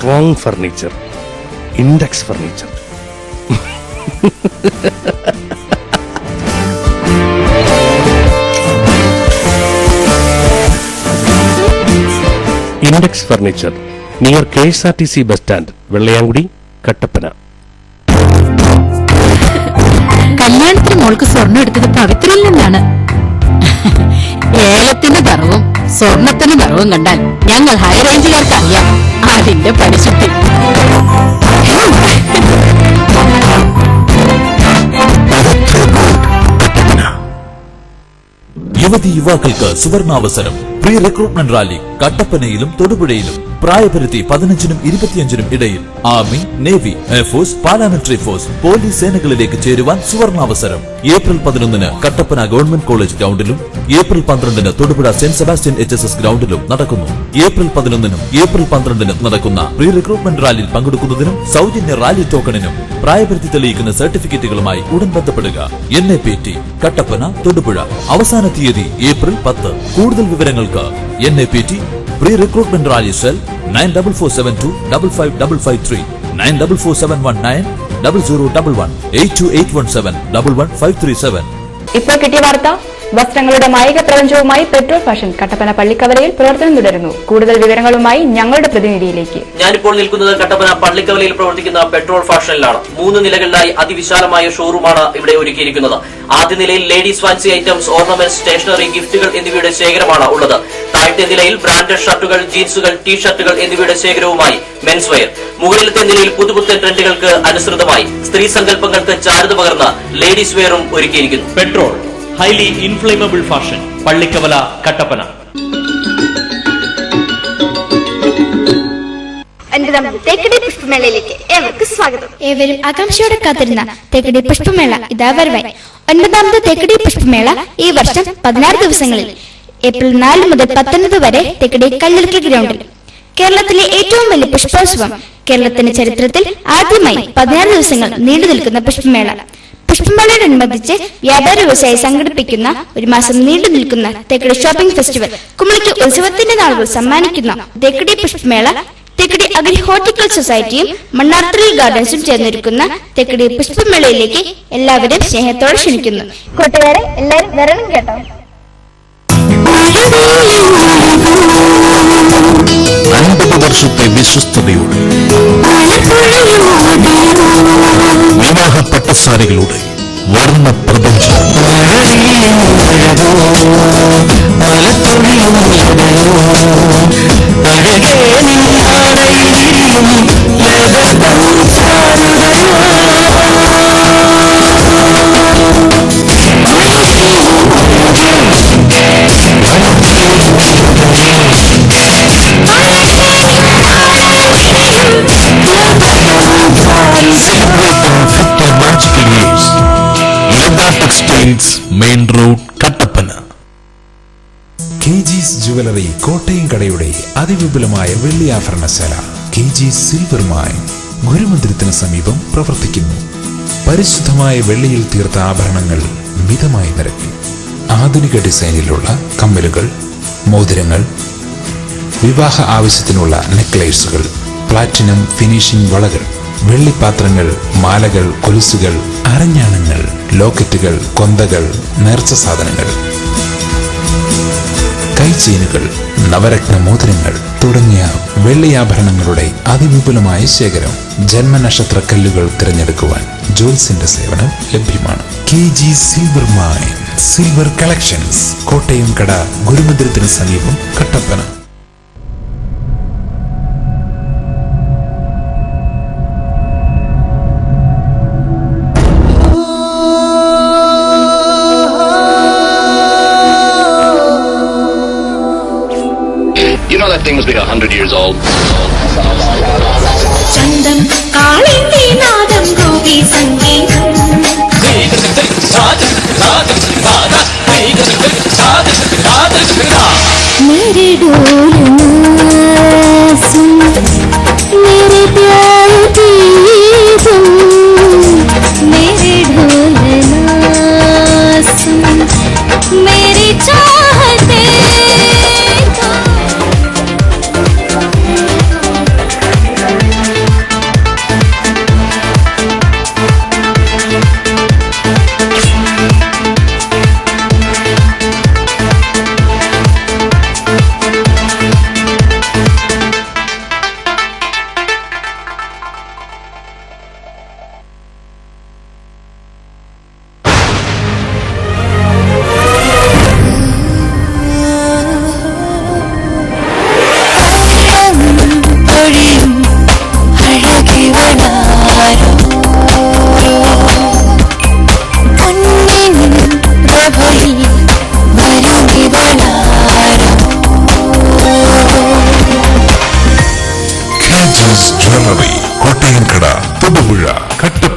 Strong furniture, index furniture. Index furniture, near KSRTC bus stand, Vellayamkudi, Kattappana. കല്യാണത്തിന് മോൾക്ക് സ്വർണ്ണം എടുത്തത് പവിത്രയിൽ നിന്നാണ്. ഏലത്തിന്റെ നിറവും സ്വർണത്തിന്റെ നിറവും കണ്ടാൽ ഞങ്ങൾ ഹൈ റേഞ്ചുകാർക്ക് അറിയാം അതിന്റെ പരിശുദ്ധി. യുവതി യുവാക്കൾക്ക് സുവർണാവസരം. പ്രീ റിക്രൂട്ട്മെന്റ് റാലി കട്ടപ്പനയിലും തൊടുപുഴയിലും. പ്രായപരിധി 15-നും 25-നും ഇടയിൽ. Army, navy, air force, paramilitary force, police സേനകളിലേക്ക് ചേരുവാൻ സുവർണാവസരം. ഏപ്രിൽ 11-ന് കട്ടപ്പന ഗവൺമെന്റ് കോളേജ് ഗ്രൗണ്ടിലും ഏപ്രിൽ 12-ന് തൊടുപുഴ സെന്റ് സെബാസ്റ്റ്യൻ HSS ഗ്രൗണ്ടിലും നടക്കുന്നു. ഏപ്രിൽ 11-നും ഏപ്രിൽ 12-നും നടക്കുന്ന പ്രീ റിക്രൂട്ട്മെന്റ് റാലിയിൽ പങ്കെടുക്കുന്നതിനും സൗജന്യ റാലി ടോക്കണിനും പ്രായപരിധി തെളിയിക്കുന്ന സർട്ടിഫിക്കറ്റുകളുമായി ഉടൻ ബന്ധപ്പെടുക. NAPT കട്ടപ്പന, തൊടുപുഴ. അവസാന തീയതി ഏപ്രിൽ 10. കൂടുതൽ വിവരങ്ങൾക്ക് NAPT pre recruitment rally cell 9447255553 9447190011 8281711537. ഇപ്പോൾ കിട്ടിയ വാർത്ത. വസ്ത്രങ്ങളുടെ മായിക പ്രപഞ്ചവുമായി പെട്രോൾ ഫാഷൻ കട്ടപ്പന പള്ളിക്കവലയിൽ പ്രവർത്തനം തുടരുന്നു. കൂടുതൽ വിവരങ്ങളുമായി ഞങ്ങളുടെ പ്രതിനിധിയിലേക്ക്. ഞാനിപ്പോൾ നിൽക്കുന്നത് കട്ടപ്പന പള്ളിക്കവലയിൽ പ്രവർത്തിക്കുന്ന പെട്രോൾ ഫാഷനിലാണ്. 3 നിലകളിലായി അതിവിശാലമായ ഷോറൂമാണ് ഇവിടെ ഒരുക്കിയിരിക്കുന്നത്. ആദ്യ നിലയിൽ ladies fancy items, ornaments, stationery, ഗിഫ്റ്റുകൾ എന്നിവയുടെ ശേഖരമാണ് ഉള്ളത്. താഴത്തെ നിലയിൽ ബ്രാൻഡഡ് ഷർട്ടുകൾ, ജീൻസുകൾ, ടീഷർട്ടുകൾ എന്നിവയുടെ ശേഖരവുമായി മെൻസ് വെയർ. മുകളിലത്തെ നിലയിൽ പുതുപുത്തൻ ട്രെൻഡുകൾക്ക് അനുസൃതമായി സ്ത്രീ സങ്കല്പങ്ങൾക്ക് ചാരുത പകർന്ന് ലേഡീസ് വെയറും ഒരുക്കിയിരിക്കുന്നു. Petrol highly inflammable fashion, Pallikkavala, Kattappana. Thekkady പുഷ്പമേളയിലേക്ക് ഏവർക്കും സ്വാഗതം. ഏവരും ആകാംക്ഷയോടെ കാത്തിരുന്ന തേക്കടി പുഷ്പമേള ഇതാ വരവായി. 9ാമത് തേക്കടി പുഷ്പമേള ഈ വർഷം 16 ദിവസങ്ങളിൽ ഏപ്രിൽ 4 മുതൽ 19 വരെ തേക്കടി കല്ലിറക്കൽ ഗ്രൗണ്ടിൽ. കേരളത്തിലെ ഏറ്റവും വലിയ പുഷ്പോത്സവം. കേരളത്തിന്റെ ചരിത്രത്തിൽ ആദ്യമായി 16 ദിവസങ്ങൾ നീണ്ടു നിൽക്കുന്ന പുഷ്പമേള. പുഷ്പമേളയോടനുബന്ധിച്ച് വ്യാപാര വ്യവസായി സംഘടിപ്പിക്കുന്ന ഒരു മാസം നീണ്ടു നിൽക്കുന്ന തേക്കടി ഷോപ്പിംഗ് ഫെസ്റ്റിവൽ, കുമളിക്ക് ഉത്സവത്തിന്റെ നാളുകൾ സമ്മാനിക്കുന്ന തേക്കടി പുഷ്പമേള തേക്കടി അഗ്രി ഹോർട്ടിക്കൽ സൊസൈറ്റിയും മണ്ണാർത്തറയിൽ ഗാർഡൻസും ചേർന്നൊരുക്കുന്ന തേക്കടി പുഷ്പമേളയിലേക്ക് എല്ലാവരും സ്നേഹത്തോടെ ക്ഷണിക്കുന്നു. കൂട്ടുകാരെ എല്ലാവരും വരണം കേട്ടോ. 50 വർഷത്തെ വിശ്വസ്തയോടെ വിവാഹ പട്ടസാരികളുടെ വർണ്ണ പ്രപഞ്ചം. Main road, Kattappana. KG's jewellery Kottayam കടയുടെ അതിവിപുലമായ വെള്ളി ആഭരണശാല KG's സിൽവർ മൈൻ ഗുരുമന്ദിരത്തിന് സമീപം പ്രവർത്തിക്കുന്നു. പരിശുദ്ധമായ വെള്ളിയിൽ തീർത്ത ആഭരണങ്ങൾ മിതമായ നിരക്കിൽ. ആധുനിക ഡിസൈനിലുള്ള കമ്മലുകൾ, മോതിരങ്ങൾ, വിവാഹ ആവശ്യത്തിനുള്ള നെക്ലേസുകൾ, പ്ലാറ്റിനം ഫിനിഷിംഗ് വളകൾ, വെള്ളിപ്പാത്രങ്ങൾ, മാലകൾ, കൊലുസുകൾ, അരഞ്ഞാണങ്ങൾ, ലോക്കറ്റുകൾ, കൊന്തകൾ, നേർച്ച സാധനങ്ങൾ, കൈചെയിനുകൾ, നവരത്ന മോതിരങ്ങൾ തുടങ്ങിയ വെള്ളിയാഭരണങ്ങളുടെ അതിവിപുലമായ ശേഖരം. ജന്മനക്ഷത്ര കല്ലുകൾ തിരഞ്ഞെടുക്കുവാൻ ജോൽസിന്റെ സേവനം ലഭ്യമാണ്. KG's silver mine silver collections, Kottayam കട, ഗുരുമന്ദിരത്തിന് സമീപം, Kattappana. That thing must be 100 years old. ചന്തം കാളിന്തി നാദം ഗോപി സംഗീതം मेरे डोल सुन मेरे प्यार की तुम मेरे ढोल सुन मेरी चाहते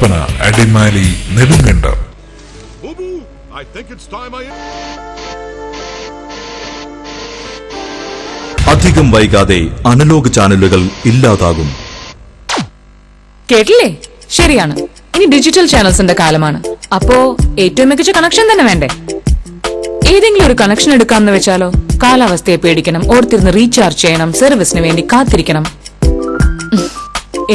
കട്ടപ്പന, അടിമാലി, നെടുങ്കണ്ടം. അധികം വൈകാതെ അനലോഗ് ചാനലുകൾ ഇല്ലാതാകും. കേട്ടില്ലേ? ശരിയാണ്. ഇനി ഡിജിറ്റൽ ചാനൽസിന്റെ കാലമാണ്. അപ്പോ ഏറ്റവും മികച്ച കണക്ഷൻ തന്നെ വേണ്ടേ? ഏതെങ്കിലും ഒരു കണക്ഷൻ എടുക്കാമെന്ന് വെച്ചാലോ? കാലാവസ്ഥയെ പേടിക്കണം, ഓർത്തിരുന്ന് റീചാർജ് ചെയ്യണം, സർവീസിന് വേണ്ടി കാത്തിരിക്കണം.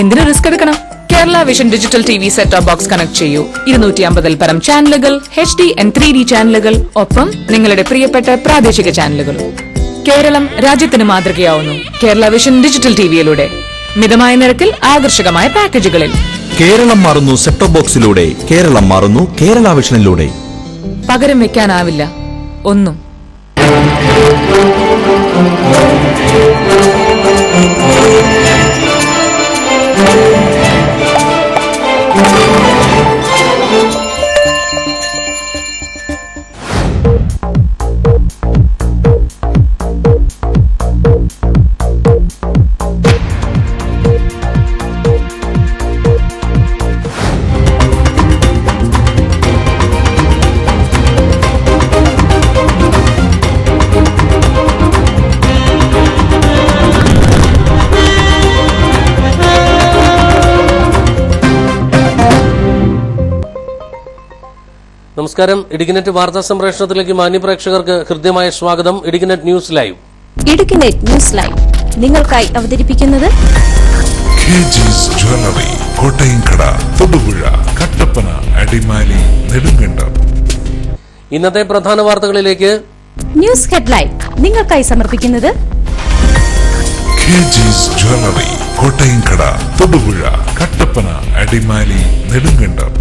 എന്തിനു റിസ്ക് എടുക്കണം? Kerala vision digital TV set top box connect ചെയ്യൂ. 250 പരം ചാനലുകൾ, HD and 3D ചാനലുകൾ, ഒപ്പം നിങ്ങളുടെ പ്രിയപ്പെട്ട പ്രാദേശിക ചാനലുകളും. കേരളം രാജ്യത്തിന് മാതൃകയാവുന്നു കേരള വിഷൻ ഡിജിറ്റൽ ടിവിയിലൂടെ. മിതമായ നിരക്കിൽ ആകർഷകമായ പാക്കേജുകളിൽ. കേരളം മാറുന്നു സെറ്റ് ടോപ്പ് ബോക്സിലൂടെ. കേരളം മാറുന്നു കേരള വിഷനിലൂടെ. പകരം വെക്കാനാവില്ല ഒന്നും. നമസ്കാരം. ഇടുക്കിനെറ്റ് വാർത്താ സംപ്രേഷണത്തിലേക്ക് മാന്യപ്രേക്ഷകർക്ക് ഹൃദ്യമായ സ്വാഗതം. ഇടുക്കിനെറ്റ് ന്യൂസ് ലൈവ്. ഇടുക്കിനെറ്റ് ന്യൂസ് ലൈവ് നിങ്ങൾക്കായി അവതരിപ്പിക്കുന്നത് ജ്വല്ലറി, കോട്ടയംകട, തൊടുപുഴ, കട്ടപ്പന, അടിമാലി, നെടുങ്കണ്ടം. ഇന്നത്തെ പ്രധാന വാർത്തകളിലേക്ക്. ന്യൂസ് ഹെഡ്ലൈൻ നിങ്ങൾക്കായി സമർപ്പിക്കുന്നത് ജ്വല്ലറി, കോട്ടയംകട, തൊടുപുഴ, കട്ടപ്പന, അടിമാലി, നെടുങ്കണ്ടം.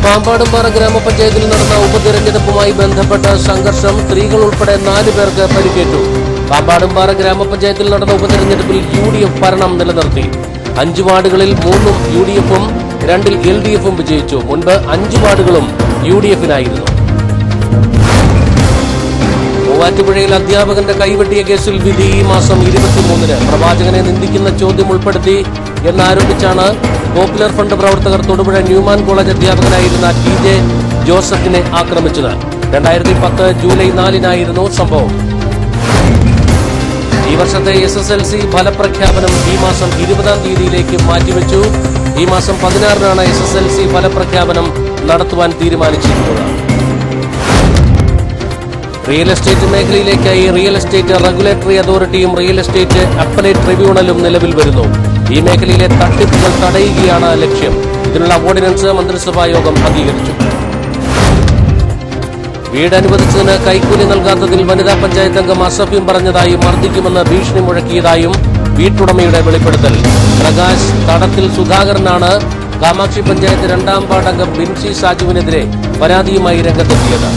പാമ്പാടുംപാറ ഗ്രാമപഞ്ചായത്തിൽ നടന്ന ഉപതെരഞ്ഞെടുപ്പുമായി ബന്ധപ്പെട്ട സംഘർഷം. സ്ത്രീകൾ ഉൾപ്പെടെ 4 പേർക്ക് പരിക്കേറ്റു. പാമ്പാടുംപാറ ഗ്രാമപഞ്ചായത്തിൽ നടന്ന ഉപതെരഞ്ഞെടുപ്പിൽ UDF ഭരണം നിലനിർത്തി. 5 വാർഡുകളിൽ 3 UDF-ഉം 2 LDF-ഉം വിജയിച്ചു. മുൻപ് 5 വാർഡുകളും UDF-നായിരുന്നു. മൂവാറ്റുപുഴയിൽ അധ്യാപകന്റെ കൈവെട്ടിയ കേസിൽ വിധി ഈ മാസം 23-ന്. പ്രവാചകനെ നിന്ദിക്കുന്ന ചോദ്യം ഉൾപ്പെടുത്തി എന്നാരോപിച്ചാണ് പോപ്പുലർ ഫ്രണ്ട് പ്രവർത്തകർ തൊടുപുഴ ന്യൂമാൻ കോളേജ് അധ്യാപകനായിരുന്ന TJ ജോസഫിനെ ആക്രമിച്ചത്. 2010 ജൂലൈ 4-നായിരുന്നു സംഭവം. ഈ വർഷത്തെ SSLC ഫലപ്രഖ്യാപനം ഈ മാസം 20-ാം തീയതിയിലേക്ക് മാറ്റിവെച്ചു. ഈ മാസം 16-നാണ് SSLC ഫലപ്രഖ്യാപനം നടത്തുവാൻ തീരുമാനിച്ചിരിക്കുന്നത്. റിയൽ എസ്റ്റേറ്റ് മേഖലയിലേക്കായി റിയൽ എസ്റ്റേറ്റ് റെഗുലേറ്ററി അതോറിറ്റിയും റിയൽ എസ്റ്റേറ്റ് അപ്പലേറ്റ് ട്രിബ്യൂണലും നിലവിൽ വരുന്നു. ഈ മേഖലയിലെ തട്ടിപ്പുകൾ തടയുകയാണ് ലക്ഷ്യം. ഇതിനുള്ള ഓർഡിനൻസ് മന്ത്രിസഭാ യോഗം അംഗീകരിച്ചു. വീട് അനുവദിച്ചതിന് കൈക്കൂലി നൽകാത്തതിൽ വനിതാ പഞ്ചായത്ത് അംഗം അസഫ്യം പറഞ്ഞതായും മർദ്ദിക്കുമെന്ന് ഭീഷണി മുഴക്കിയതായും വീട്ടുടമയുടെ വെളിപ്പെടുത്തൽ. പ്രകാശ് തടത്തിൽ സുധാകരനാണ് കാമാക്ഷി പഞ്ചായത്ത് 2ാം വാർഡ് അംഗം ബിൻസി സാജുവിനെതിരെ പരാതിയുമായി രംഗത്തെത്തിയത്.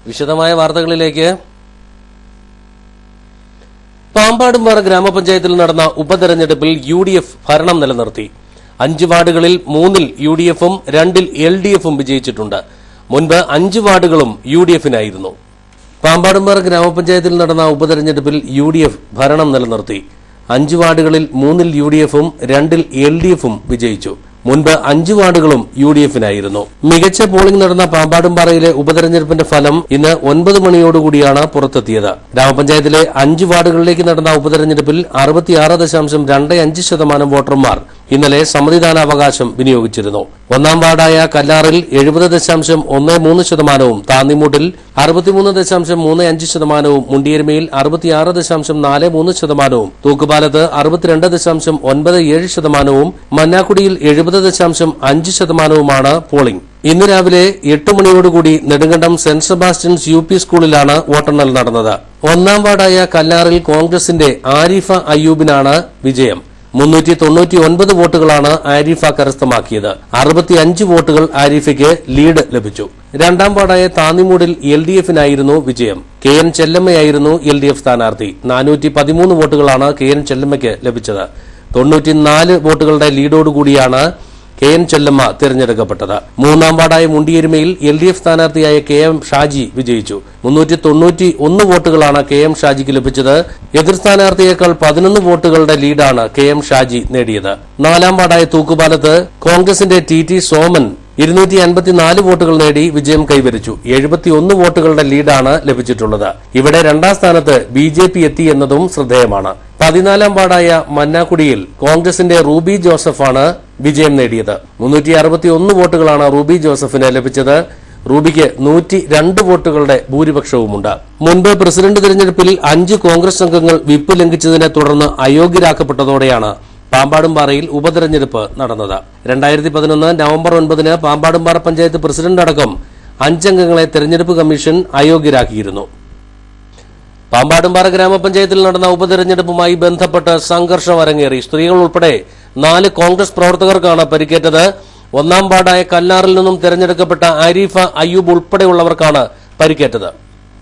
വിശദമായ വാർത്തകളിലേക്ക്. പാമ്പാടുംപാറ ഗ്രാമപഞ്ചായത്തിൽ നടന്ന ഉപതെരഞ്ഞെടുപ്പിൽ UDF ഭരണം നിലനിർത്തി. 5 വാർഡുകളിൽ 3-ൽ UDF-ഉം 2-ൽ LDF-ഉം വിജയിച്ചിട്ടുണ്ട്. മുൻപ് 5 വാർഡുകളും UDF-നായിരുന്നു. പാമ്പാടുംപാറ ഗ്രാമപഞ്ചായത്തിൽ നടന്ന ഉപതെരഞ്ഞെടുപ്പിൽ UDF ഭരണം നിലനിർത്തി. 5 വാർഡുകളിൽ 3-ൽ UDF-ഉം 2-ൽ LDF-ഉം വിജയിച്ചു. മുൻപ് 5 വാർഡുകളും UDF-നായിരുന്നു. മികച്ച പോളിംഗ് നടന്ന പാമ്പാടുംപാറയിലെ ഉപതെരഞ്ഞെടുപ്പിന്റെ ഫലം ഇന്ന് 9 മണിയോടുകൂടിയാണ് പുറത്തെത്തിയത്. ഗ്രാമപഞ്ചായത്തിലെ 5 വാർഡുകളിലേക്ക് നടന്ന ഉപതെരഞ്ഞെടുപ്പിൽ 66.25% വോട്ടർമാർ ഇന്നലെ സമ്മതിദാനാവകാശം വിനിയോഗിച്ചിരുന്നു. 1ാം വാർഡായ കല്ലാറിൽ 70.13%, താന്നിമൂട്ടിൽ 63.35%, മുണ്ടിയരുമയിൽ 66.43%, തൂക്കുപാലത്ത് 62.97%, മന്നാക്കുടിയിൽ 70.5%മാണ് പോളിംഗ്. ഇന്ന് രാവിലെ 8 മണിയോടുകൂടി നെടുങ്കണ്ടം സെന്റ് സെബാസ്റ്റ്യൻസ് UP സ്കൂളിലാണ് വോട്ടെണ്ണൽ നടന്നത്. 1ാം വാർഡായ കല്ലാറിൽ കോൺഗ്രസിന്റെ ആരിഫ അയ്യൂബിനാണ് വിജയം. 399 വോട്ടുകളാണ് ആരിഫ കരസ്ഥമാക്കിയത്. 65 വോട്ടുകൾ ആരിഫയ്ക്ക് ലീഡ് ലഭിച്ചു. 2ാം വാർഡായ താന്നിമൂടിൽ LDF-നായിരുന്നു വിജയം. KN ചെല്ലമ്മയായിരുന്നു LDF സ്ഥാനാർത്ഥി. 413 വോട്ടുകളാണ് KN ചെല്ലമ്മയ്ക്ക് ലഭിച്ചത്. 94 വോട്ടുകളുടെ ലീഡോടുകൂടിയാണ് KN ചെല്ലമ്മ തിരഞ്ഞെടുക്കപ്പെട്ടത്. 3-ാം വാർഡായ മുണ്ടിയെരുമയിൽ LDF സ്ഥാനാർത്ഥിയായ KM ഷാജി വിജയിച്ചു. 391 വോട്ടുകളാണ് KM ഷാജിക്ക് ലഭിച്ചത്. എതിർ സ്ഥാനാർത്ഥിയേക്കാൾ 11 വോട്ടുകളുടെ ലീഡാണ് KM ഷാജി നേടിയത്. 4-ാം വാർഡായ തൂക്കുപാലത്ത് കോൺഗ്രസിന്റെ TT സോമൻ 254 വോട്ടുകൾ നേടി വിജയം കൈവരിച്ചു. 71 വോട്ടുകളുടെ ലീഡാണ് ലഭിച്ചിട്ടുള്ളത്. ഇവിടെ 2ാം സ്ഥാനത്ത് BJP എത്തി എന്നതും ശ്രദ്ധേയമാണ്. 14-ാം വാർഡായ മന്നാക്കുടിയിൽ കോൺഗ്രസിന്റെ റൂബി ജോസഫാണ് വിജയം നേടിയത്. 361 വോട്ടുകളാണ് റൂബി ജോസഫിന് ലഭിച്ചത്. റൂബിക്ക് 102 വോട്ടുകളുടെ ഭൂരിപക്ഷവുമുണ്ട്. മുൻപ് പ്രസിഡന്റ് തിരഞ്ഞെടുപ്പിൽ 5 കോൺഗ്രസ് അംഗങ്ങൾ വിപ്പ് ലംഘിച്ചതിനെ തുടർന്ന് അയോഗ്യരാക്കപ്പെട്ടതോടെയാണ് പാമ്പാടുംപാറയിൽ ഉപതെരഞ്ഞെടുപ്പ് നടന്നത്. 2011 നവംബർ 9-ന് പാമ്പാടുംപാറ പഞ്ചായത്ത് പ്രസിഡന്റ് അടക്കം 5 അംഗങ്ങളെ തെരഞ്ഞെടുപ്പ് കമ്മീഷൻ അയോഗ്യരാക്കിയിരുന്നു. പാമ്പാടുംപാറ ഗ്രാമപഞ്ചായത്തിൽ നടന്ന ഉപതെരഞ്ഞെടുപ്പുമായി ബന്ധപ്പെട്ട് സംഘർഷം അരങ്ങേറി. സ്ത്രീകൾ ഉൾപ്പെടെ 4 കോൺഗ്രസ് പ്രവർത്തകർക്കാണ് പരിക്കേറ്റത്. 1-ാം വാർഡായ കല്ലാറിൽ നിന്നും തെരഞ്ഞെടുക്കപ്പെട്ട ആരിഫ അയ്യൂബ് ഉൾപ്പെടെയുള്ളവർക്കാണ് പരിക്കേറ്റത്.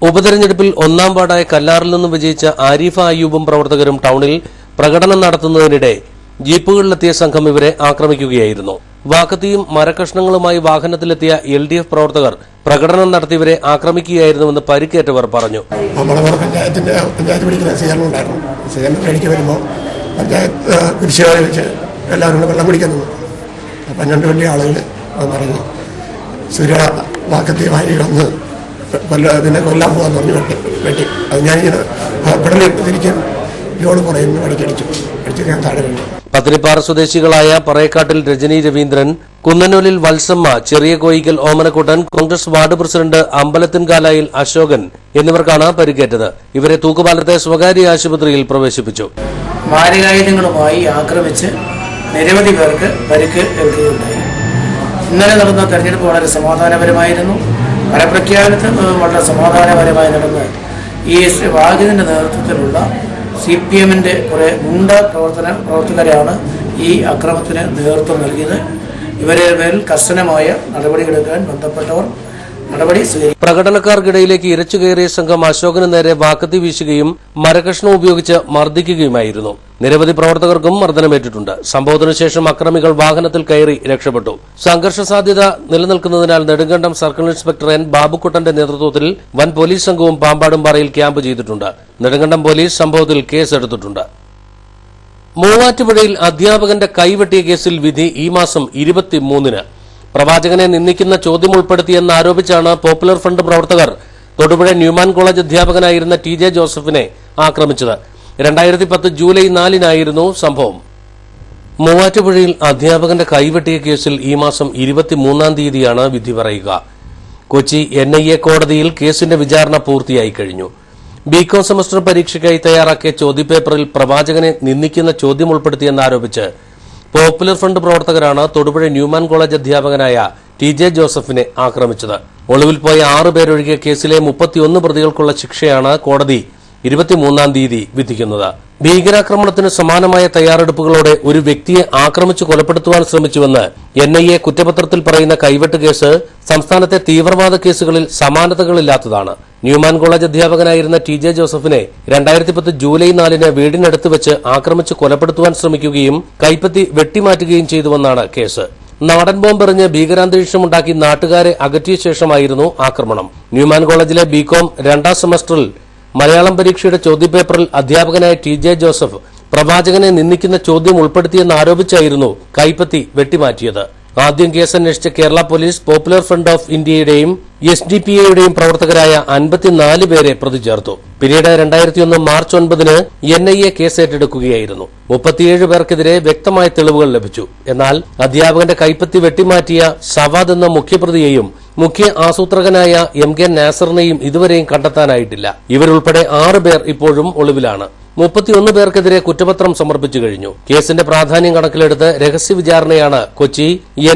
ഉപതെരഞ്ഞെടുപ്പിൽ 1-ാം വാർഡായ കല്ലാറിൽ നിന്നും വിജയിച്ച ആരിഫ അയ്യൂബും പ്രവർത്തകരും ടൌണിൽ പ്രകടനം നടത്തുന്നതിനിടെ ജീപ്പുകളിലെത്തിയ സംഘം ഇവരെ ആക്രമിക്കുകയായിരുന്നു. വാക്കത്തിയും മരക്കഷ്ണങ്ങളുമായി വാഹനത്തിലെത്തിയ LDF പ്രവർത്തകർ പ്രകടനം നടത്തിയവരെ ആക്രമിക്കുകയായിരുന്നുവെന്ന് പരിക്കേറ്റവർ പറഞ്ഞു. പഞ്ചായത്ത് പിടിക്കുന്ന സ്വീകരണമുണ്ടായിരുന്നു. സ്വീകരണം മേടിക്ക് വരുമ്പോൾ പഞ്ചായത്ത് കൃഷിക്കാരെ വെച്ച് എല്ലാവരും കൂടെ വെള്ളം കുടിക്കുന്നു. 12 വലിയ ആളുകൾ പറഞ്ഞു സൂര്യ വാക്കത്തി വാരി വന്ന് പിന്നെ കൊല്ലാൻ പോകാന്ന് പറഞ്ഞു വെട്ടി. അത് ഞാനിങ്ങനെ പെടലെടുത്തിരിക്കും ലോഡ് കുറയുന്നു അടിക്കടിച്ചു ഞാൻ താഴെ വീണു. പത്തിരിപ്പാറ സ്വദേശികളായ പറയക്കാട്ടിൽ രജനി രവീന്ദ്രൻ, കുന്നനൂരിൽ വത്സമ്മ, ചെറിയ കോയിക്കൽ ഓമനക്കുട്ടൻ, കോൺഗ്രസ് വാർഡ് പ്രസിഡന്റ് അമ്പലത്തിൻകാലായിൽ അശോകൻ എന്നിവർക്കാണ് പരിക്കേറ്റത്. ഇവരെ തൂക്കുപാലത്തെ സ്വകാര്യ ആശുപത്രിയിൽ പ്രവേശിപ്പിച്ചു. മാരകായുധങ്ങളുമായി ആക്രമിച്ച് നിരവധി പേർക്ക് പരിക്ക് ഏൽക്കുകയുണ്ടായി. ഇന്നലെ നടന്ന തെരഞ്ഞെടുപ്പ് വളരെ സമാധാനപരമായിരുന്നു. ഫലപ്രഖ്യാപനത്തിൽ വളരെ സമാധാനപരമായി നടന്ന് ഈ വാഹിദിന്റെ നേതൃത്വത്തിലുള്ള CPM-ന്റെ കുറെ ഗുണ്ട പ്രവർത്തകരാണ് ഈ അക്രമത്തിന് നേതൃത്വം നൽകിയത്. ഇവരെ പേരിൽ കർശനമായ നടപടിയെടുക്കാൻ ബന്ധപ്പെട്ടവർ നടപടി സ്വീകരിക്കും. പ്രകടനക്കാർക്കിടയിലേക്ക് ഇരച്ചു കയറിയ സംഘം അശോകന് നേരെ വാക്കത്തി വീശുകയും മരകഷ്ണം ഉപയോഗിച്ച് മർദ്ദിക്കുകയുമായിരുന്നു. നിരവധി പ്രവർത്തകർക്കും മർദ്ദനമേറ്റിട്ടുണ്ട്. സംഭവത്തിനു ശേഷം അക്രമികൾ വാഹനത്തിൽ കയറി രക്ഷപ്പെട്ടു. സംഘർഷ സാധ്യത നിലനിൽക്കുന്നതിനാൽ നെടുങ്കണ്ടം സർക്കിൾ ഇൻസ്പെക്ടർ N ബാബുക്കുട്ടന്റെ നേതൃത്വത്തിൽ വൻ പോലീസ് സംഘവും പാമ്പാടുംപാറയിൽ ക്യാമ്പ് ചെയ്തിട്ടുണ്ട്. നെടുങ്കണ്ടം പോലീസ് സംഭവത്തിൽ കേസെടുത്തിട്ടുണ്ട്. മൂവാറ്റുപുഴയിൽ അധ്യാപകന്റെ കൈവെട്ടിയ കേസിൽ വിധി ഈ മാസം 23-ന്. പ്രവാചകനെ നിന്ദിക്കുന്ന ചോദ്യം ഉൾപ്പെടുത്തിയെന്നാരോപിച്ചാണ് പോപ്പുലർ ഫ്രണ്ട് പ്രവർത്തകർ തൊടുപുഴ ന്യൂമാൻ കോളേജ് അധ്യാപകനായിരുന്ന TJ ജോസഫിനെ ആക്രമിച്ചത്. 2010 ജൂലൈ 4-നായിരുന്നു സംഭവം. മൂവാറ്റുപുഴയിൽ അധ്യാപകന്റെ കൈവെട്ടിയ കേസിൽ ഈ മാസം 23-ാം തീയതിയാണ് വിധി പറയുക. കൊച്ചി NIA കോടതിയിൽ കേസിന്റെ വിചാരണ പൂർത്തിയായി കഴിഞ്ഞു. BCom സെമസ്റ്റർ പരീക്ഷയ്ക്കായി തയ്യാറാക്കിയ ചോദ്യപേപ്പറിൽ പ്രവാചകനെ നിന്ദിക്കുന്ന ചോദ്യം ഉൾപ്പെടുത്തിയെന്നാരോപിച്ച് പോപ്പുലർ ഫ്രണ്ട് പ്രവർത്തകരാണ് തൊടുപുഴ ന്യൂമാൻ കോളേജ് അധ്യാപകനായ TJ ജോസഫിനെ ആക്രമിച്ചത്. ഒളിവിൽ പോയ 6 പേരൊഴികെ കേസിലെ 31 പ്രതികൾക്കുള്ള ശിക്ഷയാണ് കോടതി 23-ാം തീയതി വിധിക്കുന്നത്. ഭീകരാക്രമണത്തിന് സമാനമായ തയ്യാറെടുപ്പുകളോടെ ഒരു വ്യക്തിയെ ആക്രമിച്ചു കൊലപ്പെടുത്തുവാൻ ശ്രമിച്ചുവെന്ന് NIA കുറ്റപത്രത്തിൽ പറയുന്ന കൈവെട്ട് കേസ് സംസ്ഥാനത്തെ തീവ്രവാദ കേസുകളിൽ സമാനതകളില്ലാത്തതാണ്. ന്യൂമാൻ കോളേജ് അധ്യാപകനായിരുന്ന TJ ജോസഫിനെ 2010 ജൂലൈ 4-ന് വീടിനടുത്ത് വെച്ച് ആക്രമിച്ച് കൊലപ്പെടുത്തുവാൻ ശ്രമിക്കുകയും കൈപ്പത്തി വെട്ടിമാറ്റുകയും ചെയ്തുവെന്നാണ് കേസ്. നാടൻ ബോംബെറിഞ്ഞ് ഭീകരാന്തരീക്ഷമുണ്ടാക്കി നാട്ടുകാരെ അകറ്റിയ ശേഷമായിരുന്നു ആക്രമണം. ന്യൂമാൻ കോളേജിലെ BCom 2ാം സെമസ്റ്ററിൽ മലയാളം പരീക്ഷയുടെ ചോദ്യപേപ്പറിൽ അധ്യാപകനായ TJ ജോസഫ് പ്രവാചകനെ നിന്ദിക്കുന്ന ചോദ്യം ഉൾപ്പെടുത്തിയെന്നാരോപിച്ചായിരുന്നു കൈപ്പത്തി വെട്ടിമാറ്റിയത്. ആദ്യം കേസ് അന്വേഷിച്ച Kerala police popular front of ഇന്ത്യയുടെയും SDPAയുടെയും പ്രവർത്തകരായ 54 പേരെ പ്രതി ചേർത്തു. പിന്നീട് 2001 മാർച്ച് 9-ന് NIA കേസ് ഏറ്റെടുക്കുകയായിരുന്നു. 37 പേർക്കെതിരെ വ്യക്തമായ തെളിവുകൾ ലഭിച്ചു. എന്നാൽ അധ്യാപകന്റെ കൈപ്പത്തി വെട്ടിമാറ്റിയ സവാദ് എന്ന മുഖ്യപ്രതിയെയും മുഖ്യ ആസൂത്രകനായ MK നാസറിനെയും ഇതുവരെയും കണ്ടെത്താനായിട്ടില്ല. ഇവരുൾപ്പെടെ 6 പേർ ഇപ്പോഴും ഒളിവിലാണ്. 31 പേർക്കെതിരെ കുറ്റപത്രം സമർപ്പിച്ചു കഴിഞ്ഞു. കേസിന്റെ പ്രാധാന്യം കണക്കിലെടുത്ത് രഹസ്യ വിചാരണയാണ് കൊച്ചി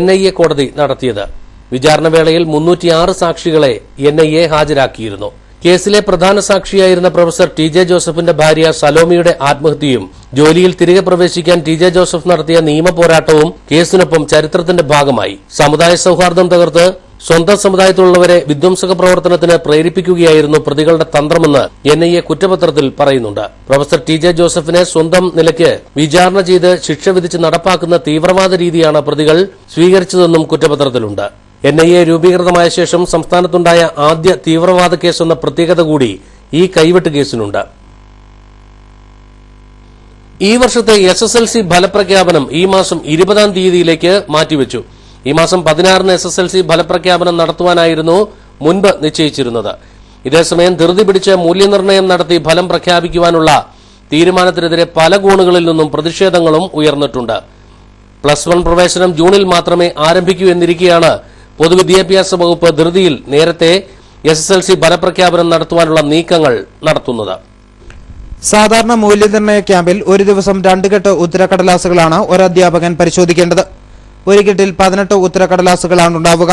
NIA കോടതി നടത്തിയത്. വിചാരണവേളയിൽ 306 സാക്ഷികളെ NIA ഹാജരാക്കിയിരുന്നു. കേസിലെ പ്രധാന സാക്ഷിയായിരുന്ന പ്രൊഫസർ TJ ജോസഫിന്റെ ഭാര്യ സലോമിയുടെ ആത്മഹത്യയും ജോലിയിൽ തിരികെ പ്രവേശിക്കാൻ TJ ജോസഫ് നടത്തിയ നിയമ പോരാട്ടവും കേസിനൊപ്പം ചരിത്രത്തിന്റെ ഭാഗമായി. സമുദായ സൌഹാർദ്ദം തകർത്ത് സ്വന്തം സമുദായത്തിലുള്ളവരെ വിധ്വംസക പ്രവർത്തനത്തിന് പ്രേരിപ്പിക്കുകയായിരുന്നു പ്രതികളുടെ തന്ത്രമെന്ന് NIA കുറ്റപത്രത്തിൽ പറയുന്നുണ്ട്. പ്രൊഫസർ TJ ജോസഫിനെ സ്വന്തം നിലയ്ക്ക് വിചാരണ ചെയ്ത് ശിക്ഷ വിധിച്ച് നടപ്പാക്കുന്ന തീവ്രവാദ രീതിയാണ് പ്രതികൾ സ്വീകരിച്ചതെന്നും കുറ്റപത്രത്തിലുണ്ട്. NIA രൂപീകൃതമായ ശേഷം സംസ്ഥാനത്തുണ്ടായ ആദ്യ തീവ്രവാദ കേസെന്ന പ്രത്യേകത കൂടി ഈ കൈവെട്ട് കേസിനുണ്ട്. ഈ വർഷത്തെ SSLC ഫലപ്രഖ്യാപനം ഈ മാസം 20-ാം തീയതിയിലേക്ക് മാറ്റിവെച്ചു. ഈ മാസം 16-ന് SSLC ഫലപ്രഖ്യാപനം നടത്തുവാനായിരുന്നു മുൻപ് നിശ്ചയിച്ചിരുന്നത്. ഇതേസമയം ധൃതി പിടിച്ച് മൂല്യനിർണ്ണയം നടത്തി ഫലം പ്രഖ്യാപിക്കുവാനുള്ള തീരുമാനത്തിനെതിരെ പല കോണുകളിൽ നിന്നും പ്രതിഷേധങ്ങളും ഉയർന്നിട്ടുണ്ട്. +1 പ്രവേശനം ജൂണിൽ മാത്രമേ ആരംഭിക്കൂ എന്നിരിക്കെയാണ് പൊതുവിദ്യാഭ്യാസ വകുപ്പ് ധൃതിയിൽ നേരത്തെ SSLC ഫലപ്രഖ്യാപനം നടത്തുവാനുള്ള നീക്കങ്ങൾ നടത്തുന്നത്. സാധാരണ മൂല്യനിർണ്ണയ ക്യാമ്പിൽ ഒരു ദിവസം 2 കെട്ട് ഉത്തരക്കടലാസുകളാണ് ഒരധ്യാപകൻ പരിശോധിക്കേണ്ടത്. ഒരു കെട്ടിൽ 18 ഉത്തരക്കടലാസുകളാണ് ഉണ്ടാവുക.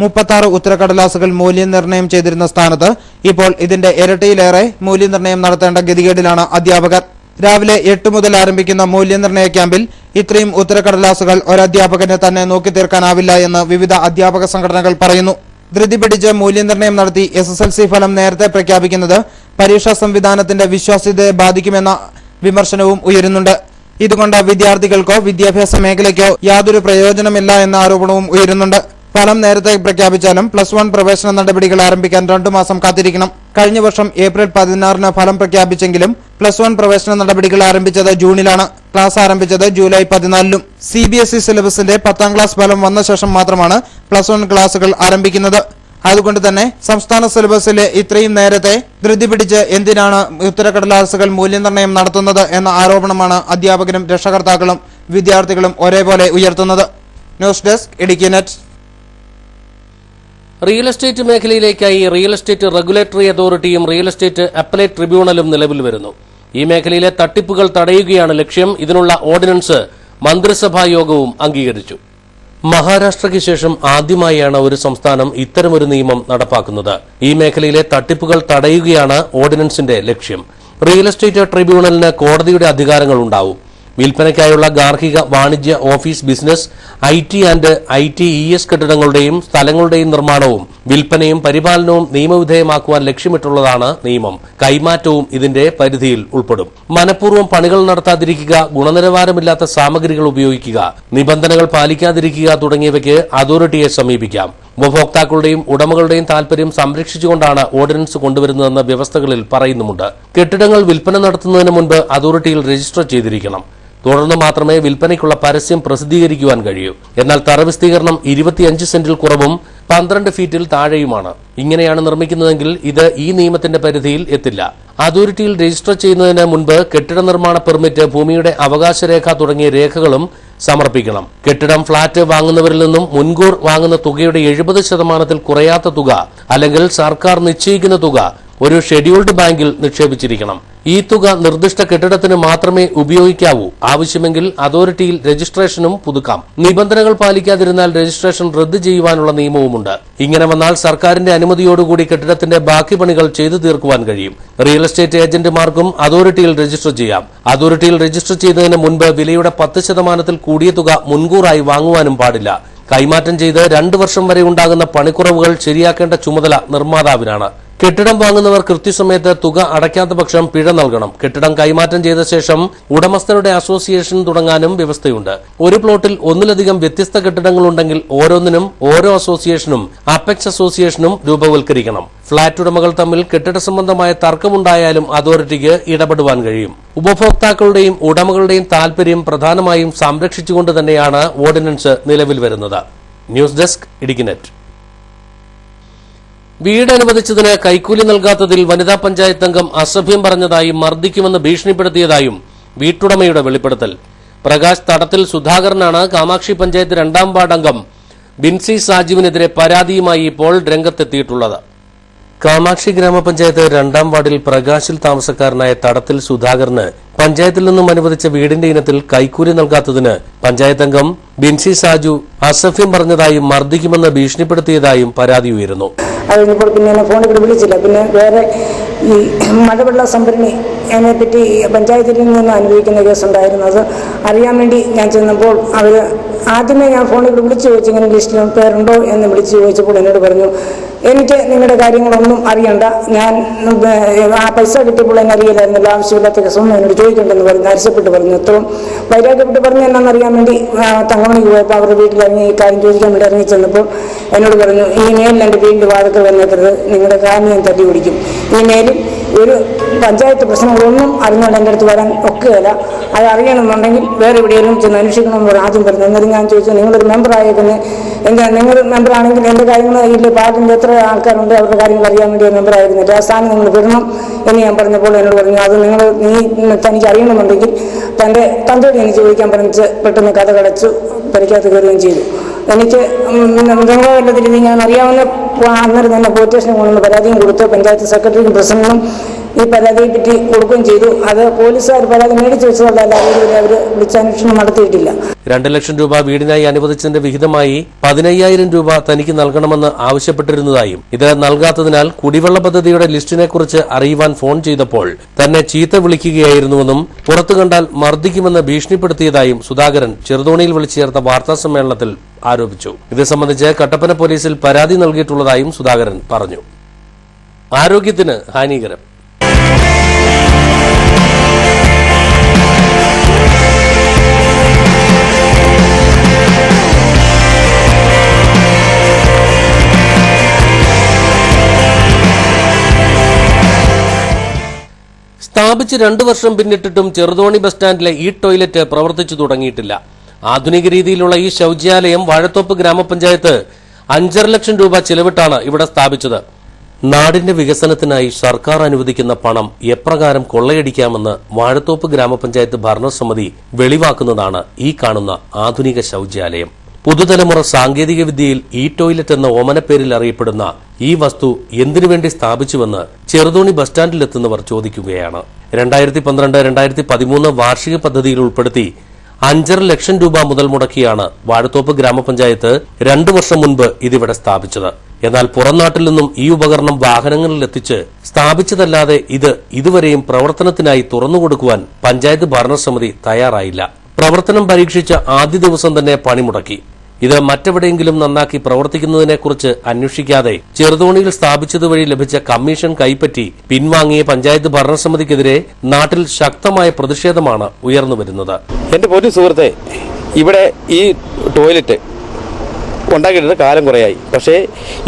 36 ഉത്തരക്കടലാസുകൾ മൂല്യനിർണ്ണയം ചെയ്തിരുന്ന സ്ഥാനത്ത് ഇപ്പോൾ ഇതിന്റെ ഇരട്ടിയിലേറെ മൂല്യനിർണ്ണയം നടത്തേണ്ട ഗതികേടിലാണ് അധ്യാപകർ. രാവിലെ 8 മുതൽ ആരംഭിക്കുന്ന മൂല്യനിർണ്ണയ ക്യാമ്പിൽ ഇത്രയും ഉത്തരക്കടലാസുകൾ ഒരധ്യാപകന് തന്നെ നോക്കി തീർക്കാനാവില്ല എന്ന് വിവിധ അധ്യാപക സംഘടനകൾ പറയുന്നു. ധൃതി പിടിച്ച് മൂല്യനിർണ്ണയം നടത്തി SSLC ഫലം നേരത്തെ പ്രഖ്യാപിക്കുന്നത് പരീക്ഷാ സംവിധാനത്തിന്റെ വിശ്വാസ്യതയെ ബാധിക്കുമെന്ന വിമർശനവും ഉയരുന്നുണ്ട്. ഇതുകൊണ്ട് വിദ്യാർത്ഥികൾക്കോ വിദ്യാഭ്യാസ മേഖലയ്ക്കോ യാതൊരു പ്രയോജനമില്ല എന്ന ആരോപണവും ഉയരുന്നുണ്ട്. ഫലം നേരത്തെ പ്രഖ്യാപിച്ചാലും +1 പ്രവേശന നടപടികൾ ആരംഭിക്കാൻ 2 മാസം കാത്തിരിക്കണം. കഴിഞ്ഞ വർഷം ഏപ്രിൽ 16-ന് ഫലം പ്രഖ്യാപിച്ചെങ്കിലും +1 പ്രവേശന നടപടികൾ ആരംഭിച്ചത് ജൂണിലാണ്. ക്ലാസ് ആരംഭിച്ചത് ജൂലൈ 14-നും. CBSE സിലബസിന്റെ 10ാം ക്ലാസ് ഫലം വന്ന ശേഷം മാത്രമാണ് +1 ക്ലാസുകൾ ആരംഭിക്കുന്നത്. അതുകൊണ്ട് തന്നെ സംസ്ഥാന സിലബസിലെ ഇത്രയും നേരത്തെ ധൃതി പിടിച്ച് എന്തിനാണ് ഉത്തരക്കടലാസുകൾ മൂല്യനിർണ്ണയം നടത്തുന്നത് എന്ന ആരോപണമാണ് അധ്യാപകരും രക്ഷകർത്താക്കളും വിദ്യാർത്ഥികളും ഒരേപോലെ ഉയർത്തുന്നത്. News desk Idukki net. Real estate മേഖലയിലേക്കായി റിയൽ എസ്റ്റേറ്റ് റെഗുലേറ്ററി അതോറിറ്റിയും റിയൽ എസ്റ്റേറ്റ് അപ്പലേറ്റ് ട്രിബ്യൂണലും നിലവിൽ വരുന്നു. ഈ മേഖലയിലെ തട്ടിപ്പുകൾ തടയുകയാണ് ലക്ഷ്യം. ഇതിനുള്ള ഓർഡിനൻസ് മന്ത്രിസഭാ യോഗവും അംഗീകരിച്ചു. മഹാരാഷ്ട്രയ്ക്ക് ശേഷം ആദ്യമായാണ് ഒരു സംസ്ഥാനം ഇത്തരമൊരു നിയമം നടപ്പാക്കുന്നത്. ഈ മേഖലയിലെ തട്ടിപ്പുകൾ തടയുകയാണ് ഓർഡിനൻസിന്റെ ലക്ഷ്യം. റിയൽ എസ്റ്റേറ്റ് ട്രിബ്യൂണലിന് കോടതിയുടെ അധികാരങ്ങൾ ഉണ്ടാവും. വിൽപ്പനയ്ക്കായുള്ള ഗാർഹിക, വാണിജ്യ, office, business, IT and ITES കെട്ടിടങ്ങളുടെയും സ്ഥലങ്ങളുടെയും നിർമ്മാണവും വിൽപ്പനയും പരിപാലനവും നിയമവിധേയമാക്കുവാൻ ലക്ഷ്യമിട്ടുള്ളതാണ് നിയമം. കൈമാറ്റവും ഇതിന്റെ പരിധിയിൽ ഉൾപ്പെടും. മനഃപൂർവ്വം പണികൾ നടത്താതിരിക്കുക, ഗുണനിലവാരമില്ലാത്ത സാമഗ്രികൾ ഉപയോഗിക്കുക, നിബന്ധനകൾ പാലിക്കാതിരിക്കുക തുടങ്ങിയവയ്ക്ക് അതോറിറ്റിയെ സമീപിക്കാം. ഉപഭോക്താക്കളുടെയും ഉടമകളുടെയും താൽപര്യം സംരക്ഷിച്ചുകൊണ്ടാണ് ഓർഡിനൻസ് കൊണ്ടുവരുന്നതെന്ന് വ്യവസ്ഥകളിൽ പറയുന്നുമുണ്ട്. കെട്ടിടങ്ങൾ വിൽപ്പന നടത്തുന്നതിന് മുൻപ് അതോറിറ്റിയിൽ രജിസ്റ്റർ ചെയ്തിരിക്കണം. തുടർന്ന് മാത്രമേ വിൽപ്പനയ്ക്കുള്ള പരസ്യം പ്രസിദ്ധീകരിക്കുവാൻ കഴിയൂ. എന്നാൽ തറ വിസ്തീർണം 25 സെന്റിൽ കുറവും 12 ഫീറ്റിൽ താഴെയുമാണ്. ഇങ്ങനെയാണ് നിർമ്മിക്കുന്നതെങ്കിൽ ഇത് ഈ നിയമത്തിന്റെ പരിധിയിൽ എത്തില്ല. അതോറിറ്റിയിൽ രജിസ്റ്റർ ചെയ്യുന്നതിന് മുൻപ് കെട്ടിട നിർമ്മാണ പെർമിറ്റ്, ഭൂമിയുടെ അവകാശരേഖ തുടങ്ങിയ രേഖകളും സമർപ്പിക്കണം. കെട്ടിടം, ഫ്ളാറ്റ് വാങ്ങുന്നവരിൽ നിന്നും മുൻകൂർ വാങ്ങുന്ന തുകയുടെ 70% കുറയാത്ത തുക അല്ലെങ്കിൽ സർക്കാർ നിശ്ചയിക്കുന്ന തുക ഒരു ഷെഡ്യൂൾഡ് ബാങ്കിൽ നിക്ഷേപിച്ചിരിക്കണം. ഈ തുക നിർദ്ദിഷ്ട കെട്ടിടത്തിന് മാത്രമേ ഉപയോഗിക്കാവൂ. ആവശ്യമെങ്കിൽ അതോറിറ്റിയിൽ രജിസ്ട്രേഷനും പുതുക്കാം. നിബന്ധനകൾ പാലിക്കാതിരുന്നാൽ രജിസ്ട്രേഷൻ റദ്ദ് ചെയ്യുവാനുള്ള നിയമവുമുണ്ട്. ഇങ്ങനെ വന്നാൽ സർക്കാരിന്റെ അനുമതിയോടുകൂടി കെട്ടിടത്തിന്റെ ബാക്കി പണികൾ ചെയ്തു തീർക്കുവാൻ കഴിയും. റിയൽ എസ്റ്റേറ്റ് ഏജന്റുമാർക്കും അതോറിറ്റിയിൽ രജിസ്റ്റർ ചെയ്യാം. അതോറിറ്റിയിൽ രജിസ്റ്റർ ചെയ്യുന്നതിന് മുൻപ് വിലയുടെ 10% കൂടിയ തുക മുൻകൂറായി വാങ്ങുവാനും പാടില്ല. കൈമാറ്റം ചെയ്ത് 2 വർഷം വരെ ഉണ്ടാകുന്ന പണിക്കുറവുകൾ ശരിയാക്കേണ്ട ചുമതല നിർമ്മാതാവിനാണ്. കെട്ടിടം വാങ്ങുന്നവർ കൃത്യസമയത്ത് തുക അടയ്ക്കാത്ത പക്ഷം പിഴ നൽകണം. കെട്ടിടം കൈമാറ്റം ചെയ്ത ശേഷം ഉടമസ്ഥരുടെ അസോസിയേഷൻ തുടങ്ങാനും വ്യവസ്ഥയുണ്ട്. ഒരു പ്ലോട്ടിൽ ഒന്നിലധികം വ്യത്യസ്ത കെട്ടിടങ്ങളുണ്ടെങ്കിൽ ഓരോന്നിനും ഓരോ അസോസിയേഷനും അപെക്സ് അസോസിയേഷനും രൂപവൽക്കരിക്കണം. ഫ്ളാറ്റ് ഉടമകൾ തമ്മിൽ കെട്ടിട സംബന്ധമായ തർക്കമുണ്ടായാലും അതോറിറ്റിക്ക് ഇടപെടുവാൻ കഴിയും. ഉപഭോക്താക്കളുടെയും ഉടമകളുടെയും താൽപര്യം പ്രധാനമായും സംരക്ഷിച്ചുകൊണ്ട് തന്നെയാണ് ഓർഡിനൻസ് നിലവിൽ വരുന്നത്. News desk Idukki net. വീട് അനുവദിച്ചതിന് കൈക്കൂലി നൽകാത്തതിൽ വനിതാ പഞ്ചായത്ത് അംഗം അസഭ്യം പറഞ്ഞതായും മർദ്ദിക്കുമെന്ന് ഭീഷണിപ്പെടുത്തിയതായും വീട്ടുടമയുടെ വെളിപ്പെടുത്തൽ. പ്രകാശ് തടത്തിൽ സുധാകരനാണ് കാമാക്ഷി പഞ്ചായത്ത് 2ാം വാർഡ് അംഗം ബിൻസി സാജുവിനെതിരെ പരാതിയുമായി ഇപ്പോൾ രംഗത്തെത്തിയിട്ടുള്ളത്. കാമാക്ഷി ഗ്രാമപഞ്ചായത്ത് 2ാം വാർഡിൽ പ്രകാശിൽ താമസക്കാരനായ തടത്തിൽ സുധാകരന് പഞ്ചായത്തിൽ നിന്നും അനുവദിച്ച വീടിന്റെ ഇനത്തിൽ കൈക്കൂലി നൽകാത്തതിന് പഞ്ചായത്ത് അംഗം ബിൻസി സാജു അസഭ്യം പറഞ്ഞതായും മർദ്ദിക്കുമെന്ന് ഭീഷണിപ്പെടുത്തിയതായും പരാതി ഉയരുന്നു. അത് കഴിഞ്ഞപ്പോൾ പിന്നെ എന്നെ ഫോണിൽ വിളിച്ചില്ല. പിന്നെ വേറെ ഈ മഴവെള്ള സംഭരണി അതിനെപ്പറ്റി പഞ്ചായത്തിൽ നിന്ന് അനുഭവിക്കുന്ന കേസുണ്ടായിരുന്നത് അറിയാൻ വേണ്ടി ഞാൻ ചെന്നപ്പോൾ അവർ ആദ്യമേ ഞാൻ ഫോണിൽ വിളിച്ചു ചോദിച്ചു ഇങ്ങനെ ലിസ്റ്റിൽ പേരുണ്ടോ എന്ന് വിളിച്ചു ചോദിച്ചപ്പോൾ എന്നോട് പറഞ്ഞു എനിക്ക് നിങ്ങളുടെ കാര്യങ്ങളൊന്നും അറിയണ്ട, ഞാൻ ആ പൈസ കിട്ടിയപ്പോൾ എന്നെ അറിയില്ലായിരുന്നല്ലോ, ആവശ്യമില്ലാത്ത കേസൊന്നും എന്നോട് ചോദിക്കണ്ടെന്ന് പറഞ്ഞു. അരിശപ്പെട്ട് പറഞ്ഞു. എത്രയും വൈരാഗ്യപ്പെട്ട് പറഞ്ഞു എന്നാണെന്നറിയാൻ വേണ്ടി തങ്ങമണിക്ക് പോയപ്പോൾ അവരുടെ വീട്ടിലിറങ്ങി ഈ കാര്യം ചോദിക്കാൻ വേണ്ടി ഇറങ്ങി ചെന്നപ്പോൾ എന്നോട് പറഞ്ഞു ഈ മേലിൽ എൻ്റെ വീടിൻ്റെ വാതിൽക്കൽ വന്നേക്കരുത്, നിങ്ങളുടെ കാലിന് ഞാൻ തല്ലി പിടിക്കും. ഈ മേലിൽ ഒരു പഞ്ചായത്ത് പ്രശ്നങ്ങളൊന്നും അറിഞ്ഞുകൊണ്ട് എൻ്റെ അടുത്ത് വരാൻ ഒക്കുകയില്ല, അത് അറിയണമെന്നുണ്ടെങ്കിൽ വേറെ എവിടെയെങ്കിലും ചെന്ന് അന്വേഷിക്കണമെന്ന് പറഞ്ഞു ആദ്യം പറഞ്ഞു. എന്നാലും ഞാൻ ചോദിച്ചു നിങ്ങളൊരു മെമ്പറായേക്കുന്നത് എന്താ, നിങ്ങൾ മെമ്പറാണെങ്കിൽ എൻ്റെ കാര്യങ്ങൾ ഇതിൽ പാർട്ടിൻ്റെ എത്ര ആൾക്കാരുണ്ട് അവരുടെ കാര്യങ്ങൾ അറിയാൻ വേണ്ടി മെമ്പറായിരുന്നില്ല, ആ സ്ഥാനം നിങ്ങൾ വിടണം എന്ന് ഞാൻ പറഞ്ഞപ്പോൾ എന്നോട് പറഞ്ഞു അത് തനിക്ക് അറിയണമെന്നുണ്ടെങ്കിൽ തൻ്റെ തന്തയോട് എനിക്ക് ചോദിക്കാൻ പറഞ്ഞിട്ട് പെട്ടെന്ന് കഥ കടച്ചു പരിക്കകത്ത് കയറുകയും ചെയ്തു. എനിക്ക് മൃഗവല്ലത്തിൽ ഞാൻ അറിയാവുന്ന അന്നേരം തന്നെ പോലീസ് സ്റ്റേഷനിൽ കൊണ്ടുവന്ന് പരാതിയും കൊടുത്ത് പഞ്ചായത്ത് സെക്രട്ടറിയും പ്രസിഡന്റിനും ഈ പരാതിയെ പറ്റി കൊടുക്കുകയും ചെയ്തു. അത് പോലീസുകാർ പരാതി മേടിച്ചു വെച്ചതല്ല, അവർ വിളിച്ചന്വേഷണം നടത്തിയിട്ടില്ല. 2 ലക്ഷം രൂപ വീടിനായി അനുവദിച്ചതിന്റെ വിഹിതമായി 15,000 രൂപ തനിക്ക് നൽകണമെന്ന് ആവശ്യപ്പെട്ടിരുന്നതായും ഇത് നൽകാത്തതിനാൽ കുടിവെള്ള പദ്ധതിയുടെ ലിസ്റ്റിനെക്കുറിച്ച് അറിയുവാൻ ഫോൺ ചെയ്തപ്പോൾ തന്നെ ചീത്ത വിളിക്കുകയായിരുന്നുവെന്നും പുറത്തു കണ്ടാൽ മർദ്ദിക്കുമെന്ന് ഭീഷണിപ്പെടുത്തിയതായും സുധാകരൻ ചെറുതോണിയിൽ വിളിച്ചു ചേർത്ത വാർത്താസമ്മേളനത്തിൽ ആരോപിച്ചു. ഇത് സംബന്ധിച്ച് കട്ടപ്പന പോലീസിൽ പരാതി നൽകിയിട്ടുള്ളതായും സുധാകരൻ പറഞ്ഞു. ആരോഗ്യത്തിന് ഹാനികരം. സ്ഥാപിച്ച് 2 വർഷം പിന്നിട്ടിട്ടും ചെറുതോണി ബസ് സ്റ്റാൻഡിലെ ഈ ടോയ്ലറ്റ് പ്രവർത്തിച്ചു തുടങ്ങിയിട്ടില്ല. ആധുനിക രീതിയിലുള്ള ഈ ശൌചാലയം വാഴത്തോപ്പ് ഗ്രാമപഞ്ചായത്ത് 5.5 ലക്ഷം രൂപ ചിലവിട്ടാണ് ഇവിടെ സ്ഥാപിച്ചത്. നാടിന്റെ വികസനത്തിനായി സർക്കാർ അനുവദിക്കുന്ന പണം എപ്രകാരം കൊള്ളയടിക്കാമെന്ന് വാഴത്തോപ്പ് ഗ്രാമപഞ്ചായത്ത് ഭരണസമിതി വെളിവാക്കുന്നതാണ് ഈ കാണുന്ന ആധുനിക ശൌചാലയം. പുതുതലമുറ സാങ്കേതിക വിദ്യയിൽ ഈ ടോയ്ലറ്റ് എന്ന ഓമനപ്പേരിൽ അറിയപ്പെടുന്ന ഈ വസ്തു എന്തിനുവേണ്ടി സ്ഥാപിച്ചുവെന്ന് ചെറുതോണി ബസ് സ്റ്റാൻഡിലെത്തുന്നവർ ചോദിക്കുകയാണ്. 2012-2013 വാർഷിക പദ്ധതിയിൽ ഉൾപ്പെടുത്തി 5.5 ലക്ഷം രൂപ മുതൽ മുടക്കിയാണ് വാഴത്തോപ്പ് ഗ്രാമപഞ്ചായത്ത് 2 വർഷം മുൻപ് ഇതിവിടെ സ്ഥാപിച്ചത്. എന്നാൽ പുറംനാട്ടിൽ നിന്നും ഈ ഉപകരണം വാഹനങ്ങളിൽ എത്തിച്ച് സ്ഥാപിച്ചതല്ലാതെ ഇത് ഇതുവരെയും പ്രവർത്തനത്തിനായി തുറന്നുകൊടുക്കുവാൻ പഞ്ചായത്ത് ഭരണസമിതി തയ്യാറായില്ല. പ്രവർത്തനം പരീക്ഷിച്ച ആദ്യ ദിവസം തന്നെ പണിമുടക്കി. ഇത് മറ്റെവിടെയെങ്കിലും നന്നാക്കി പ്രവർത്തിക്കുന്നതിനെക്കുറിച്ച് അന്വേഷിക്കാതെ ചെറുതോണിയിൽ സ്ഥാപിച്ചതുവഴി ലഭിച്ച കമ്മീഷൻ കൈപ്പറ്റി പിൻവാങ്ങിയ പഞ്ചായത്ത് ഭരണസമിതിക്കെതിരെ നാട്ടിൽ ശക്തമായ പ്രതിഷേധമാണ് ഉയർന്നുവരുന്നത്. എന്റെ പൊന്നു സുഹൃത്തെ, ഇവിടെ ഈ ടോയ്ലറ്റ് ഉണ്ടാക്കിയിട്ട് കാലം കുറയായി. പക്ഷേ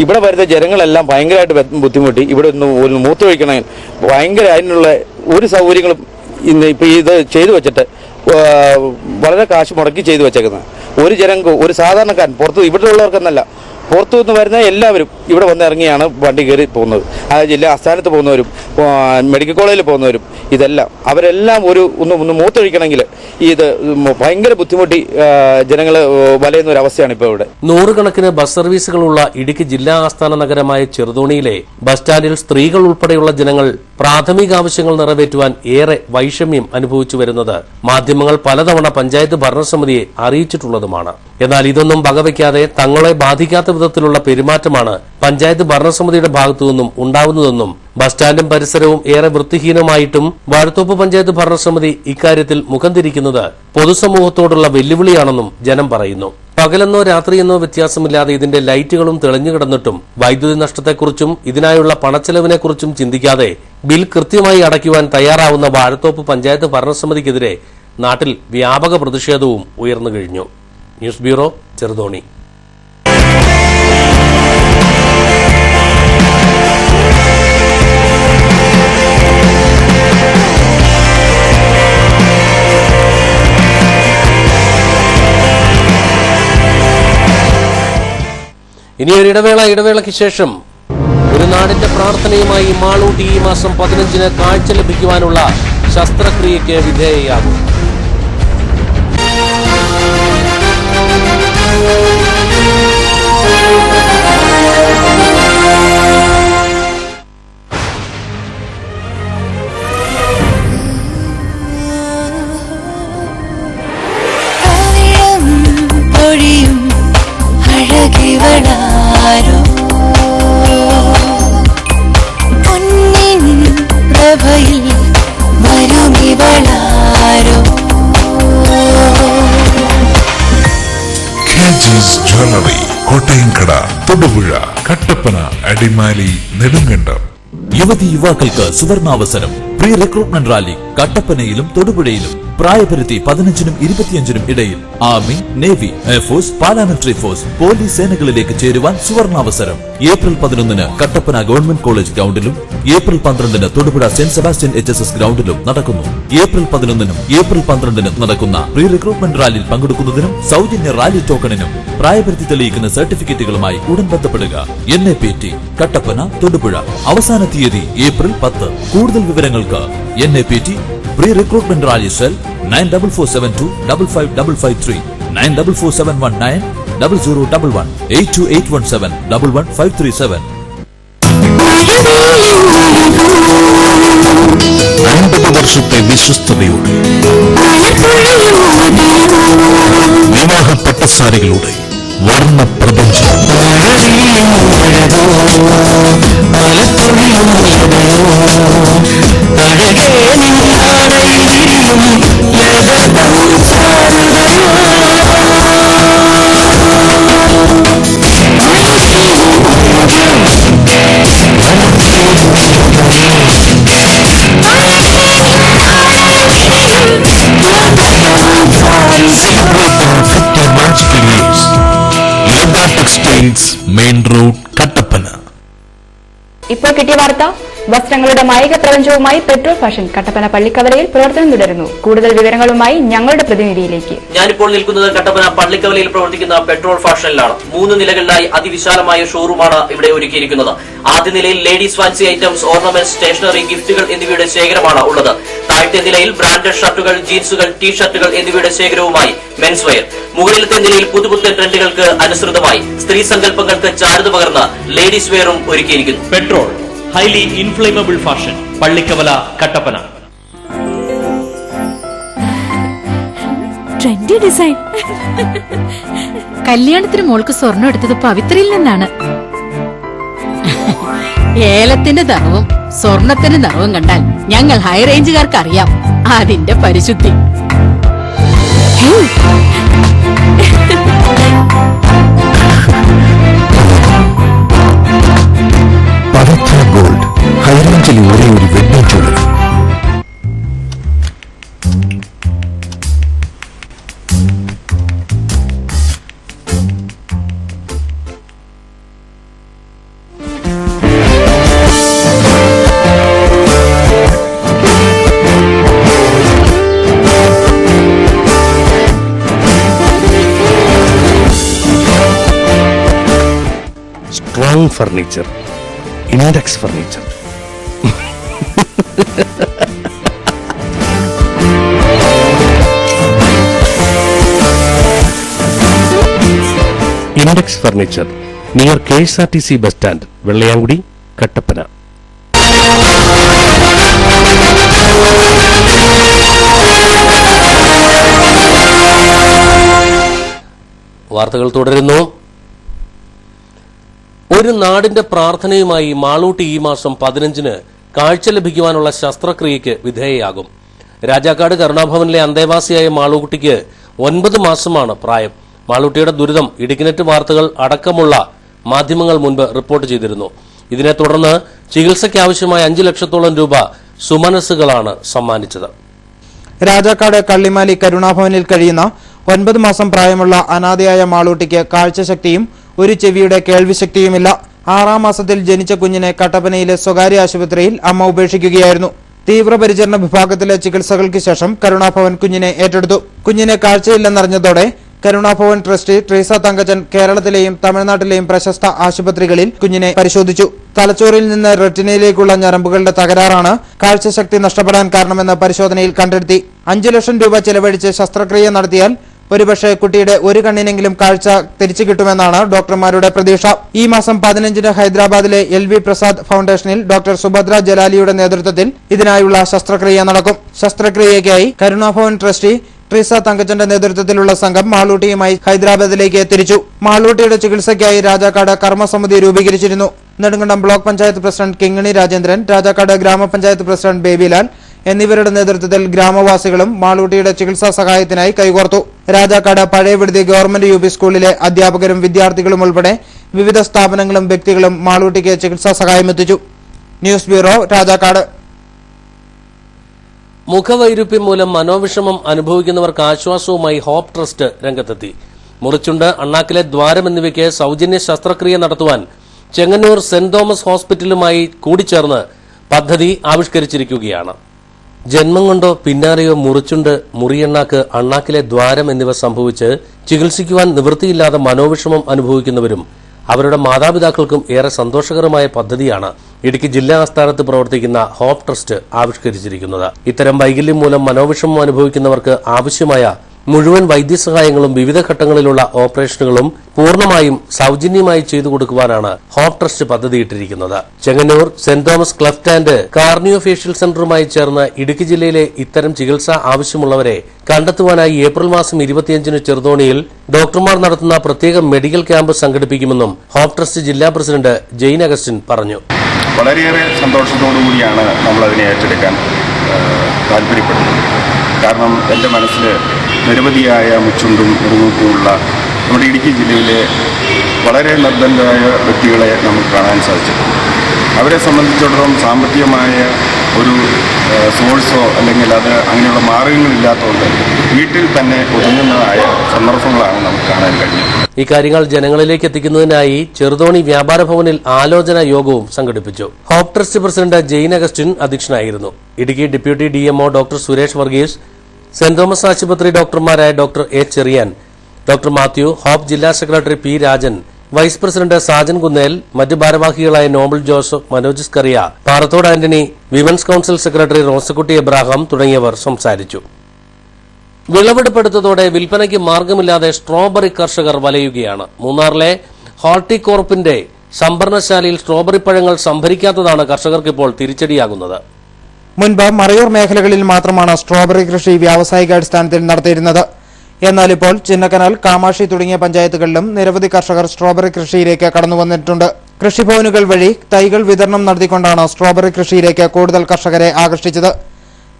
ഇവിടെ വരുന്ന ജനങ്ങളെല്ലാം ഭയങ്കരമായിട്ട് ബുദ്ധിമുട്ടി. ഇവിടെ ഒന്ന് മൂത്രമൊഴിക്കണമെങ്കിൽ ഭയങ്കര അതിനുള്ള ഒരു സൗകര്യങ്ങളും ഇപ്പം ഇത് ചെയ്തു വെച്ചിട്ട് വളരെ കാശ് മുടക്കി ചെയ്തു വെച്ചേക്കുന്നത്. ഒരു ജനങ്ങൾക്ക് ഒരു സാധാരണക്കാരൻ പുറത്ത് ഇവിടെ ഉള്ളവർക്കെന്നല്ല, പുറത്തു നിന്ന് വരുന്ന എല്ലാവരും ഇവിടെ വന്നിറങ്ങിയാണ് വണ്ടി കയറി പോകുന്നത്. ആ ജില്ലാ ആസ്ഥാനത്ത് പോകുന്നവരും മെഡിക്കൽ കോളേജിൽ പോകുന്നവരും ഇതെല്ലാം അവരെല്ലാം ഒന്ന് മൂത്തൊഴിക്കണമെങ്കിൽ ഇത് ഭയങ്കര ബുദ്ധിമുട്ടി ജനങ്ങൾ വലയുന്ന ഒരു അവസ്ഥയാണ് ഇപ്പോൾ ഇവിടെ. 100 കണക്കിന് ബസ് സർവീസുകളുള്ള ഇടുക്കി ജില്ലാ ആസ്ഥാന നഗരമായ ചെറുതോണിയിലെ ബസ് സ്റ്റാൻഡിൽ സ്ത്രീകൾ ഉൾപ്പെടെയുള്ള ജനങ്ങൾ പ്രാഥമിക ആവശ്യങ്ങൾ നിറവേറ്റുവാൻ ഏറെ വൈഷമ്യം അനുഭവിച്ചു വരുന്നത് മാധ്യമങ്ങൾ പലതവണ പഞ്ചായത്ത് ഭരണസമിതിയെ അറിയിച്ചിട്ടുള്ളതുമാണ്. എന്നാൽ ഇതൊന്നും വകവയ്ക്കാതെ തങ്ങളെ ബാധിക്കാത്ത വിധത്തിലുള്ള പെരുമാറ്റമാണ് പഞ്ചായത്ത് ഭരണസമിതിയുടെ ഭാഗത്തുനിന്നും ഉണ്ടാവുന്നതെന്നും ബസ് സ്റ്റാൻഡും പരിസരവും ഏറെ വൃത്തിഹീനമായിട്ടും വാഴത്തോപ്പ് പഞ്ചായത്ത് ഭരണസമിതി ഇക്കാര്യത്തിൽ മുഖം തിരിക്കുന്നത് പൊതുസമൂഹത്തോടുള്ള വെല്ലുവിളിയാണെന്നും ജനം പറയുന്നു. പകലെന്നോ രാത്രിയെന്നോ വ്യത്യാസമില്ലാതെ ഇതിന്റെ ലൈറ്റുകളും തെളിഞ്ഞു കിടന്നിട്ടും വൈദ്യുതി നഷ്ടത്തെക്കുറിച്ചും ഇതിനായുള്ള പണച്ചെലവിനെക്കുറിച്ചും ചിന്തിക്കാതെ ബിൽ കൃത്യമായി അടയ്ക്കുവാൻ തയ്യാറാവുന്ന വാഴത്തോപ്പ് പഞ്ചായത്ത് ഭരണസമിതിക്കെതിരെ നാട്ടിൽ വ്യാപക പ്രതിഷേധവും ഉയർന്നു കഴിഞ്ഞു. News bureau, Cheruthoni. ഇനി ഒരു ഇടവേളയ്ക്ക് ശേഷം ഒരു നാടിന്റെ പ്രാർത്ഥനയുമായി മാളൂട്ടി ഈ മാസം 15-ന് കാഴ്ച ലഭിക്കുവാനുള്ള ശസ്ത്രക്രിയയ്ക്ക് വിധേയയാകും. പൊന്നിൻ പ്രഭയിൽ തൊടുപുഴ, കട്ടപ്പന, അടിമാലി, നെടുങ്കണ്ടം. യുവതി യുവാക്കൾക്ക് സുവർണാവസരം. പ്രീ റിക്രൂട്ട്മെന്റ് റാലി കട്ടപ്പനയിലും തൊടുപുഴയിലും. പ്രായപരിധി 15-നും 25-നും ഇടയിൽ. Army, navy, air force, paramilitary force, police സേനകളിലേക്ക് ചേരുവാൻ സുവർണാവസരം. ഏപ്രിൽ 11-ന് കട്ടപ്പന ഗവൺമെന്റ് കോളേജ് ഗ്രൗണ്ടിലും ഏപ്രിൽ 12-ന് തൊടുപുഴ സെന്റ് സെബാസ്റ്റ്യൻ HSS ഗ്രൗണ്ടിലും നടക്കുന്നു. ഏപ്രിൽ 11-നും ഏപ്രിൽ 12-നും നടക്കുന്ന പ്രീ റിക്രൂട്ട്മെന്റ് റാലിയിൽ പങ്കെടുക്കുന്നതിനും സൗജന്യ റാലി ടോക്കണിനും പ്രായപരിധി തെളിയിക്കുന്ന സർട്ടിഫിക്കറ്റുകളുമായി ഉടൻ ബന്ധപ്പെടുക. NAPT കട്ടപ്പന, തൊടുപുഴ. അവസാന തീയതി ഏപ്രിൽ 10. കൂടുതൽ വിവരങ്ങൾക്ക് NAPT pre recruitment rally cell 9447255553 9447190011 82817 11537. 50 വർഷത്തെ വിശ്വസ്തതയോടെ വിവാഹ പട്ടസാരികളുടെ വർണ്ണ പ്രപഞ്ചം. Main road, Kattappana. ഇപ്പോൾ കിട്ടിയ വാർത്ത. വസ്ത്രങ്ങളുടെ മായിക പ്രപഞ്ചവുമായി പെട്രോൾ ഫാഷൻ കട്ടപ്പന പള്ളിക്കവലയിൽ പ്രവർത്തനം തുടരുന്നു. കൂടുതൽ വിവരങ്ങളുമായി ഞങ്ങളുടെ പ്രതിനിധിയിലേക്ക്. ഞാനിപ്പോൾ നിൽക്കുന്നത് കട്ടപ്പന പള്ളിക്കവലയിൽ പ്രവർത്തിക്കുന്ന പെട്രോൾ ഫാഷനിലാണ്. 3 നിലകളിലായി അതിവിശാലമായ ഷോറൂമാണ് ഇവിടെ ഒരുക്കിയിരിക്കുന്നത്. ആദ്യ നിലയിൽ ladies fancy items, ornaments, stationery, ഗിഫ്റ്റുകൾ എന്നിവയുടെ ശേഖരമാണ് ഉള്ളത്. താഴത്തെ നിലയിൽ ബ്രാൻഡഡ് ഷർട്ടുകൾ, ജീൻസുകൾ, ടീഷർട്ടുകൾ എന്നിവയുടെ ശേഖരവുമായി മെൻസ് വെയർ. മുകളിലത്തെ നിലയിൽ പുതുപുത്തൻ ട്രെൻഡുകൾക്ക് അനുസൃതമായി സ്ത്രീ സങ്കല്പങ്ങൾക്ക് ചാരുത പകർന്ന് ലേഡീസ് വെയറും ഒരുക്കിയിരിക്കുന്നു. Petrol highly inflammable fashion, Pallikkavala, Kattappana. Trendy design. കല്യാണത്തിന് മോൾക്ക് സ്വർണ്ണം എടുത്തത് പവിത്രയിൽ നിന്നാണ്. ഏലത്തിന്റെ നിറവും സ്വർണത്തിന്റെ നിറവും കണ്ടാൽ ഞങ്ങൾ ഹൈ റേഞ്ചുകാർക്ക് അറിയാം അതിന്റെ പരിശുദ്ധി. പവിത്ര ഗോൾഡ്, ഹൈറേഞ്ചിലെ ഒരേ ഒരു wedding jewellery. Strong furniture, index furniture. Index furniture near KSRTC bus stand, Vellayamkudi, Kattappana. വാർത്തകൾ തുടരുന്നു. ഒരു നാടിന്റെ പ്രാർത്ഥനയുമായി മാളൂട്ടി ഈ മാസം 15-ന് കാഴ്ച ലഭിക്കുവാനുള്ള ശസ്ത്രക്രിയയ്ക്ക് വിധേയയാകും. രാജാക്കാട് കരുണാഭവനിലെ അന്തേവാസിയായ മാളൂട്ടിക്ക് 9 മാസമാണ് പ്രായം. മാളൂട്ടിയുടെ ദുരിതം ഇടുക്കിനെറ്റ് വാർത്തകൾ അടക്കമുള്ള മാധ്യമങ്ങൾ മുൻപ് റിപ്പോർട്ട് ചെയ്തിരുന്നു. ഇതിനെ തുടർന്ന് ചികിത്സയ്ക്കാവശ്യമായ 5 ലക്ഷത്തോളം രൂപ സുമനസ്സുകളാണ് സമ്മാനിച്ചത്. രാജാക്കാട് കള്ളിമാലി കരുണാഭവനിൽ കഴിയുന്ന 9 മാസം പ്രായമുള്ള അനാഥയായ മാളൂട്ടിക്ക് കാഴ്ചശക്തിയും ഒരു ചെവിയുടെ കേൾവിശക്തിയുമില്ല. 6-ാം മാസത്തിൽ ജനിച്ച കുഞ്ഞിനെ കട്ടപ്പനയിലെ സ്വകാര്യ ആശുപത്രിയിൽ അമ്മ ഉപേക്ഷിക്കുകയായിരുന്നു. തീവ്രപരിചരണ വിഭാഗത്തിലെ ചികിത്സകൾക്ക് ശേഷം കരുണാഭവൻ കുഞ്ഞിനെ ഏറ്റെടുത്തു. കുഞ്ഞിനെ കാഴ്ചയില്ലെന്നറിഞ്ഞതോടെ കരുണാഭവൻ ട്രസ്റ്റി ട്രീസ തങ്കച്ചൻ കേരളത്തിലെയും തമിഴ്നാട്ടിലെയും പ്രശസ്ത ആശുപത്രികളിൽ കുഞ്ഞിനെ പരിശോധിച്ചു. തലച്ചോറിൽ നിന്ന് റെറ്റിനയിലേക്കുള്ള ഞരമ്പുകളുടെ തകരാറാണ് കാഴ്ചശക്തി നഷ്ടപ്പെടാൻ കാരണമെന്ന് പരിശോധനയിൽ കണ്ടെത്തി. 5 ലക്ഷം രൂപ ചെലവഴിച്ച് ശസ്ത്രക്രിയ നടത്തിയാൽ ഒരുപക്ഷെ കുട്ടിയുടെ ഒരു കണ്ണിനെങ്കിലും കാഴ്ച തിരിച്ചു കിട്ടുമെന്നാണ് ഡോക്ടർമാരുടെ പ്രതീക്ഷ. ഈ മാസം 15-ന് ഹൈദരാബാദിലെ LV പ്രസാദ് ഫൗണ്ടേഷനിൽ ഡോക്ടർ സുഭദ്ര ജലാലിയുടെ നേതൃത്വത്തിൽ ഇതിനായുള്ള ശസ്ത്രക്രിയ നടക്കും. ശസ്ത്രക്രിയയ്ക്കായി കരുണാഭവൻ ട്രസ്റ്റി ട്രീസ തങ്കച്ചന്റെ നേതൃത്വത്തിലുള്ള സംഘം മാളൂട്ടിയുമായി ഹൈദരാബാദിലേക്ക് തിരിച്ചു. മാളൂട്ടിയുടെ ചികിത്സയ്ക്കായി രാജാക്കാട് കർമ്മസമിതി രൂപീകരിച്ചിരുന്നു. നെടുങ്കണ്ടം ബ്ലോക്ക് പഞ്ചായത്ത് പ്രസിഡന്റ് കിങ്ങിണി രാജേന്ദ്രൻ, രാജാക്കാട് ഗ്രാമപഞ്ചായത്ത് പ്രസിഡന്റ് ബേബിലാൽ, എന്നിവരുടെ നേതൃത്വത്തിൽ ഗ്രാമവാസികളും മാളൂട്ടിയുടെ ചികിത്സാ സഹായത്തിനായി കൈകോർത്തു. രാജാക്കാട് പഴയ വിടുതി ഗവൺമെന്റ് UP സ്കൂളിലെ അധ്യാപകരും വിദ്യാർത്ഥികളും ഉൾപ്പെടെ വിവിധ സ്ഥാപനങ്ങളും വ്യക്തികളും മാളൂട്ടിക്ക് ചികിത്സാ സഹായം എത്തിച്ചു. News bureau, Rajakkad. മുഖവൈരൂപ്യം മൂലം മനോവിഷമം അനുഭവിക്കുന്നവർക്ക് ആശ്വാസവുമായി ഹോപ്പ് ട്രസ്റ്റ് രംഗത്തെത്തി. മുറിച്ചുണ്ട്, അണ്ണാക്കിലെ ദ്വാരം എന്നിവയ്ക്ക് സൌജന്യ ശസ്ത്രക്രിയ നടത്തുവാൻ ചെങ്ങന്നൂർ സെന്റ് തോമസ് ഹോസ്പിറ്റലുമായി കൂടിച്ചേർന്ന് പദ്ധതി ആവിഷ്കരിച്ചിരിക്കുകയാണ്. ജന്മം കൊണ്ടോ പിന്നാരെയോ മുറിച്ചുണ്ട്, മുറിയണ്ണാക്ക്, അണ്ണാക്കിലെ ദ്വാരം എന്നിവ സംഭവിച്ച് ചികിത്സിക്കുവാൻ നിവൃത്തിയില്ലാതെ മനോവിഷമം അനുഭവിക്കുന്നവരും അവരുടെ മാതാപിതാക്കൾക്കും ഏറെ സന്തോഷകരമായ പദ്ധതിയാണ് ഇടുക്കി ജില്ലാ ആസ്ഥാനത്ത് പ്രവർത്തിക്കുന്ന ഹോപ്പ് ട്രസ്റ്റ് ആവിഷ്കരിച്ചിരിക്കുന്നത്. ഇത്തരം വൈകല്യം മൂലം മനോവിഷമം അനുഭവിക്കുന്നവർക്ക് ആവശ്യമായ മുഴുവൻ വൈദ്യസഹായങ്ങളും വിവിധ ഘട്ടങ്ങളിലുള്ള ഓപ്പറേഷനുകളും പൂർണ്ണമായും സൌജന്യമായി ചെയ്തു കൊടുക്കുവാനാണ് ഹോപ്പ് ട്രസ്റ്റ് പദ്ധതിയിട്ടിരിക്കുന്നത്. Chengannur saint Thomas cleft and craniofacial സെന്ററുമായി ചേർന്ന് ഇടുക്കി ജില്ലയിലെ ഇത്തരം ചികിത്സ ആവശ്യമുള്ളവരെ കണ്ടെത്തുവാനായി ഏപ്രിൽ മാസം 25-ന് ചെറുതോണിയിൽ ഡോക്ടർമാർ നടത്തുന്ന പ്രത്യേക മെഡിക്കൽ ക്യാമ്പ് സംഘടിപ്പിക്കുമെന്നും ഹോപ്പ് ട്രസ്റ്റ് ജില്ലാ പ്രസിഡന്റ് ജെയിൻ അഗസ്റ്റിൻ പറഞ്ഞു. വളരെയേറെ സന്തോഷത്തോടുകൂടിയാണ് നമ്മളതിനെ ഏറ്റെടുക്കാൻ താല്പര്യപ്പെടുന്നത്. കാരണം എൻ്റെ മനസ്സിൽ നിരവധിയായ മുച്ചുണ്ടും മുറിവുമുള്ള നമ്മുടെ ഇടുക്കി ജില്ലയിലെ വളരെ നിർദ്ധനരായ വ്യക്തികളെ നമുക്ക് കാണാൻ സാധിച്ചിട്ടുണ്ട്. അവരെ സംബന്ധിച്ചിടത്തോളം സാമ്പത്തികമായ ഒരു സോഴ്സോ അല്ലെങ്കിൽ അത് അങ്ങനെയുള്ള മാർഗങ്ങളില്ലാത്തതുകൊണ്ട് വീട്ടിൽ തന്നെ ഒതുങ്ങുന്നതായ സന്ദർഭങ്ങളാണ് നമുക്ക് കാണാൻ കഴിഞ്ഞത്. ഇക്കാര്യങ്ങൾ ജനങ്ങളിലേക്ക് എത്തിക്കുന്നതിനായി ചെറുതോണി വ്യാപാര ഭവനിൽ ആലോചനാ യോഗവും സംഘടിപ്പിച്ചു. Hope trust president Jain Augustine അധ്യക്ഷനായിരുന്നു. Idukki deputy DMO doctor Suresh Varghese, saint Thomas ആശുപത്രി ഡോക്ടർമാരായ doctor A. Cherian, doctor Mathew, hope ജില്ലാ secretary P. Rajan, vice president Sajan Kunnel, മറ്റ് ഭാരവാഹികളായ Nobel Joseph, Manoj Scaria, Parathodu Antony, women's council secretary Rosakutty Abraham തുടങ്ങിയവർ സംസാരിച്ചു. വിളവെടുപ്പെടുത്തതോടെ വിൽപ്പനയ്ക്ക് മാർഗമില്ലാതെ സ്ട്രോബറി കർഷകർ വലയുകയാണ്. മൂന്നാറിലെ ഹോർട്ടികോർപ്പിന്റെ സംഭരണശാലയിൽ സ്ട്രോബറി പഴങ്ങൾ സംഭരിക്കാത്തതാണ് കർഷകർക്കിപ്പോൾ തിരിച്ചടിയാകുന്നത്. മുൻപ് മറയൂർ മേഖലകളിൽ മാത്രമാണ് സ്ട്രോബറി കൃഷി വ്യാവസായികാടിസ്ഥാനത്തിൽ നടത്തിയിരുന്നത്. എന്നാൽ ഇപ്പോൾ ചിന്നക്കനാൽ, കാമാക്ഷി തുടങ്ങിയ പഞ്ചായത്തുകളിലും നിരവധി കർഷകർ സ്ട്രോബറി കൃഷിയിലേക്ക് കടന്നുവന്നിട്ടുണ്ട്. കൃഷിഭവനുകൾ വഴി തൈകൾ വിതരണം നടത്തിക്കൊണ്ടാണ് സ്ട്രോബറി കൃഷിയിലേക്ക് കൂടുതൽ കർഷകരെ ആകർഷിച്ചത്.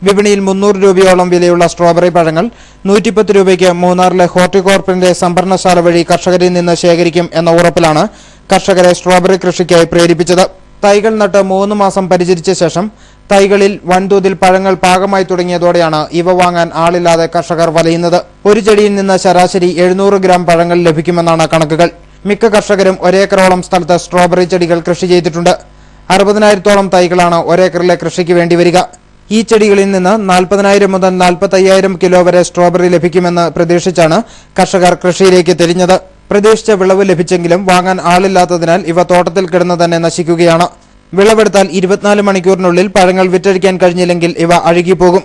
വിപണിയിൽ 300 രൂപയോളം വിലയുള്ള സ്ട്രോബറി പഴങ്ങൾ 110 രൂപയ്ക്ക് മൂന്നാറിലെ ഹോർട്ടികോർപ്പിന്റെ സംഭരണശാല വഴി കർഷകരിൽ നിന്ന് ശേഖരിക്കും എന്ന ഉറപ്പിലാണ് കർഷകരെ സ്ട്രോബറി കൃഷിക്കായി പ്രേരിപ്പിച്ചത്. തൈകൾ നട്ട് 3 മാസം പരിചരിച്ച ശേഷം തൈകളിൽ വൻതോതിൽ പഴങ്ങൾ പാകമായി തുടങ്ങിയതോടെയാണ് ഇവ വാങ്ങാൻ ആളില്ലാതെ കർഷകർ വലയുന്നത്. ഒരു ചെടിയിൽ നിന്ന് ശരാശരി 700 ഗ്രാം പഴങ്ങൾ ലഭിക്കുമെന്നാണ് കണക്കുകൾ. മിക്ക കർഷകരും ഒരേക്കറോളം സ്ഥലത്ത് സ്ട്രോബറി ചെടികൾ കൃഷി ചെയ്തിട്ടുണ്ട്. 60,000-ഓളം തൈകളാണ് ഒരേക്കറിലെ കൃഷിക്ക് വേണ്ടിവരിക. ഈ ചെടികളിൽ നിന്ന് 40,000 മുതൽ 45,000 കിലോ വരെ സ്ട്രോബറി ലഭിക്കുമെന്ന് പ്രതീക്ഷിച്ചാണ് കർഷകർ കൃഷിയിലേക്ക് തിരിഞ്ഞത്. പ്രതീക്ഷിച്ച വിളവ് ലഭിച്ചെങ്കിലും വാങ്ങാൻ ആളില്ലാത്തതിനാൽ ഇവ തോട്ടത്തിൽ കിടന്ന് തന്നെ നശിക്കുകയാണ്. വിളവെടുത്താൽ 24 മണിക്കൂറിനുള്ളിൽ പഴങ്ങൾ വിറ്റഴിക്കാൻ കഴിഞ്ഞില്ലെങ്കിൽ ഇവ അഴുകിപ്പോകും.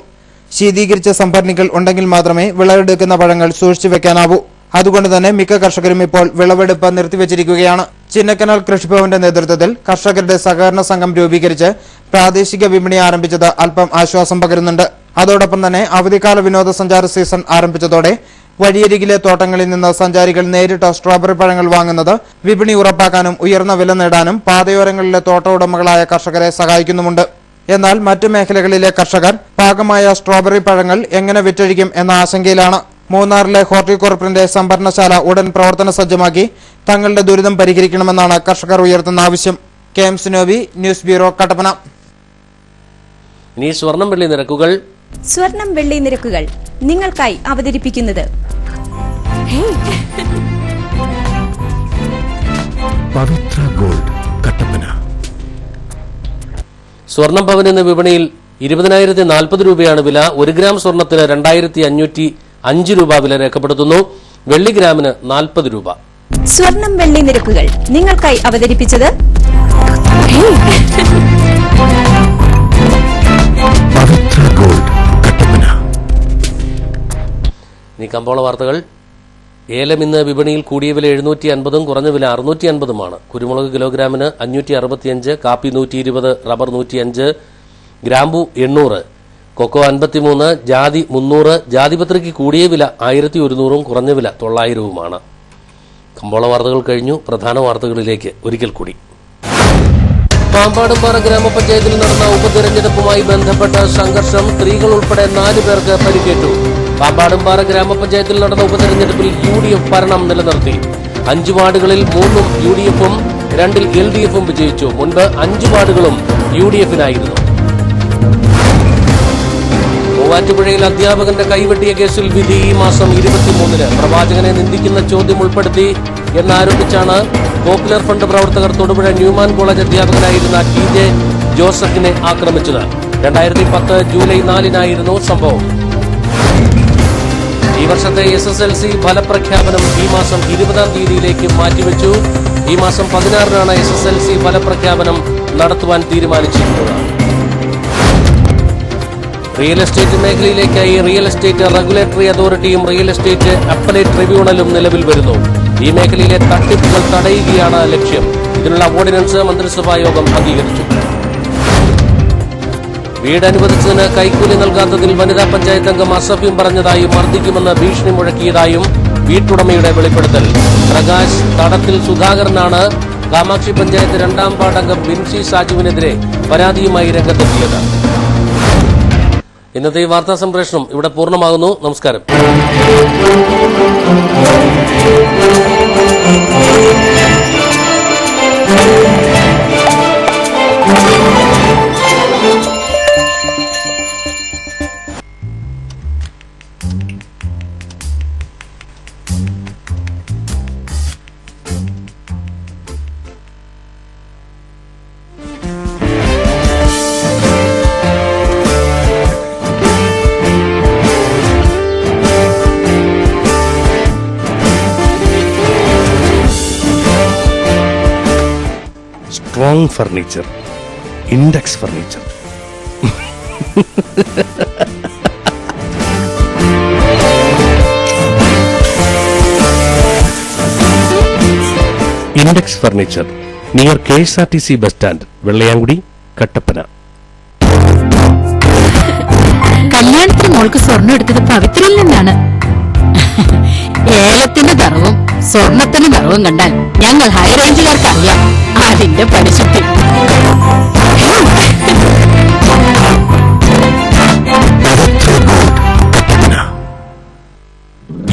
ശീതീകരിച്ച സംഭരണികൾ ഉണ്ടെങ്കിൽ മാത്രമേ വിളവെടുക്കുന്ന പഴങ്ങൾ സൂക്ഷിച്ചു വെക്കാനാവൂ. അതുകൊണ്ട് തന്നെ മിക്ക കർഷകരും ഇപ്പോൾ വിളവെടുപ്പ് നിർത്തിവച്ചിരിക്കുകയാണ്. ചിന്നക്കനാൽ കൃഷിഭവന്റെ നേതൃത്വത്തിൽ കർഷകരുടെ സഹകരണ സംഘം രൂപീകരിച്ച് പ്രാദേശിക വിപണി ആരംഭിച്ചത് അല്പം ആശ്വാസം പകരുന്നുണ്ട്. അതോടൊപ്പം തന്നെ അവധിക്കാല വിനോദസഞ്ചാര സീസൺ ആരംഭിച്ചതോടെ വഴിയരികിലെ തോട്ടങ്ങളിൽ നിന്ന് സഞ്ചാരികൾ നേരിട്ട് സ്ട്രോബറി പഴങ്ങൾ വാങ്ങുന്നത് വിപണി ഉറപ്പാക്കാനും ഉയർന്ന വില നേടാനും പാതയോരങ്ങളിലെ തോട്ട ഉടമകളായ കർഷകരെ സഹായിക്കുന്നുമുണ്ട്. എന്നാൽ മറ്റു മേഖലകളിലെ കർഷകർ പാകമായ സ്ട്രോബറി പഴങ്ങൾ എങ്ങനെ വിറ്റഴിക്കും എന്ന ആശങ്കയിലാണ്. മൂന്നാറിലെ ഹോർട്ടികോർപ്പിന്റെ സംഭരണശാല ഉടൻ പ്രവർത്തന സജ്ജമാക്കി തങ്ങളുടെ ദുരിതം പരിഹരിക്കണമെന്നാണ് കർഷകർ ഉയർത്തുന്ന ആവശ്യം. KM Sinobi, news bureau, Kattappana. ഇനി സ്വർണം വെള്ളി നിരക്കുകൾ. സ്വർണം വെള്ളി നിരക്കുകൾ നിങ്ങൾക്കായി അവതരിപ്പിക്കുന്നത് പവിത്ര ഗോൾഡ്, കട്ടപ്പന. സ്വർണം പവൻ എന്ന വിപണിയിൽ 20,040 രൂപയാണ് വില. 1 ഗ്രാം സ്വർണത്തിന് 2,505 രൂപ വില രേഖപ്പെടുത്തുന്നു. വെള്ളി ഗ്രാമിന് 40 രൂപ. സ്വർണം വെള്ളി നിരക്കുകൾ നിങ്ങൾക്കായി അവതരിപ്പിച്ചത് പവിത്ര ഗോൾഡ്, കട്ടപ്പന. ഇനി കമ്പോള വാർത്തകൾ. ഏലം ഇന്ന് വിപണിയിൽ കൂടിയ വില 750, കുറഞ്ഞ വില 650. കുരുമുളക് കിലോഗ്രാമിന് 565, കാപ്പി 120, റബ്ബർ 105, ഗ്രാമ്പു 800, കൊക്കോ 53, ജാതി 300. ജാതിപത്രിക്ക് കൂടിയ വില 1100, കുറഞ്ഞ വില 900. കമ്പോള വാർത്തകൾ കഴിഞ്ഞു. പ്രധാന വാർത്തകളിലേക്ക് ഒരിക്കൽ കൂടി. പാമ്പാടുംപാറ ഗ്രാമപഞ്ചായത്തിൽ നടന്ന ഉപതെരഞ്ഞെടുപ്പുമായി ബന്ധപ്പെട്ട സംഘർഷം സ്ത്രീകൾ ഉൾപ്പെടെ 4 പേർക്ക് പരിക്കേറ്റു. പാമ്പാടുംപാറ ഗ്രാമപഞ്ചായത്തിൽ നടന്ന ഉപതെരഞ്ഞെടുപ്പിൽ UDF ഭരണം നിലനിർത്തി. 5 വാർഡുകളിൽ 3 UDF-ഉം 2 LDF-ഉം വിജയിച്ചു. മുൻപ് 5 വാർഡുകളും UDF-നായിരുന്നു. മൂവാറ്റുപുഴയിൽ അധ്യാപകന്റെ കൈവെട്ടിയ കേസിൽ വിധി ഈ മാസം 23-ന്. പ്രവാചകനെ നിന്ദിക്കുന്ന ചോദ്യം ഉൾപ്പെടുത്തി എന്നാരോപിച്ചാണ് പോപ്പുലർ ഫ്രണ്ട് പ്രവർത്തകർ തൊടുപുഴ ന്യൂമാൻ കോളേജ് അധ്യാപകനായിരുന്ന TJ ജോസഫിനെ ആക്രമിച്ചത്. 2010 ജൂലൈ 4-നായിരുന്നു സംഭവം. ഈ വർഷത്തെ SSLC ഫലപ്രഖ്യാപനം ഈ മാസം 20-ാം തീയതിയിലേക്ക് മാറ്റിവെച്ചു. ഈ മാസം 16-നാണ് SSLC ഫലപ്രഖ്യാപനം നടത്തുവാൻ തീരുമാനിച്ചിരിക്കുന്നത്. റിയൽ എസ്റ്റേറ്റ് മേഖലയിലേക്കായി റിയൽ എസ്റ്റേറ്റ് റെഗുലേറ്ററി അതോറിറ്റിയും റിയൽ എസ്റ്റേറ്റ് അപ്പലേറ്റ് ട്രിബ്യൂണലും നിലവിൽ വരുന്നു. ഈ മേഖലയിലെ തട്ടിപ്പുകൾ തടയുകയാണ് ലക്ഷ്യം. ഇതിനുള്ള ഓർഡിനൻസ് മന്ത്രിസഭാ യോഗം അംഗീകരിച്ചു. വീട് അനുവദിച്ചതിന് കൈക്കൂലി നൽകാത്തതിൽ വനിതാ പഞ്ചായത്ത് അംഗം അസഫ്യം പറഞ്ഞതായും മർദ്ദിക്കുമെന്ന് ഭീഷണി മുഴക്കിയതായും വീട്ടുടമയുടെ വെളിപ്പെടുത്തൽ. പ്രകാശ് തടത്തിൽ സുധാകരനാണ് കാമാക്ഷി പഞ്ചായത്ത് 2ാം വാർഡ് അംഗം ബിൻസി സാജുവിനെതിരെ പരാതിയുമായി രംഗത്തെത്തിയത്. ഇന്നത്തെ ഈ വാർത്താ സംപ്രേഷണം ഇവിടെ പൂർണ്ണമാകുന്നു. നമസ്കാരം. Strong furniture, index furniture. Index furniture near KSRTC bus stand, Vellayamkudi, Kattappana. കല്യാണത്തിന് മോൾക്ക് സ്വർണ്ണം എടുത്തത് പവിത്രയിൽ നിന്നാണ്. ഏലത്തിന്റെ നിറവും സ്വർണത്തിന്റെ നിറവും കണ്ടാൽ ഞങ്ങൾ ഹൈ റേഞ്ചുകാർക്ക് അറിയാം അതിന്റെ പരിശുദ്ധി.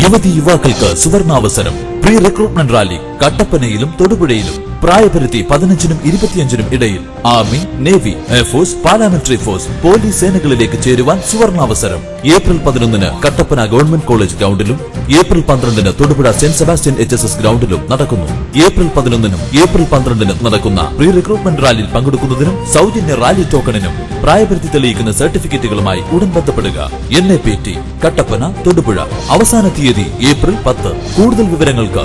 യുവതി യുവാക്കൾക്ക് സുവർണാവസരം. പ്രീ റിക്രൂട്ട്മെന്റ് റാലി കട്ടപ്പനയിലും തൊടുപുഴയിലും. പ്രായപരിധി 15-നും 25-നും ഇടയിൽ. Army, navy, air force, paramilitary force, police സേനകളിലേക്ക് ചേരുവാൻ സുവർണാവസരം. ഏപ്രിൽ 11-ന് കട്ടപ്പന ഗവൺമെന്റ് കോളേജ് ഗ്രൗണ്ടിലും ഏപ്രിൽ 12-ന് തൊടുപുഴ സെന്റ് സെബാസ്റ്റ്യൻ HSS ഗ്രൗണ്ടിലും നടക്കുന്നു. ഏപ്രിൽ 11-നും ഏപ്രിൽ 12-നും നടക്കുന്ന പ്രീ റിക്രൂട്ട്മെന്റ് റാലിയിൽ പങ്കെടുക്കുന്നതിനും സൗജന്യ റാലി ടോക്കണിനും പ്രായപരിധി തെളിയിക്കുന്ന സർട്ടിഫിക്കറ്റുകളുമായി ഉടൻ ബന്ധപ്പെടുക. NAPT കട്ടപ്പന, തൊടുപുഴ. അവസാന തീയതി ഏപ്രിൽ 10. കൂടുതൽ വിവരങ്ങൾക്ക്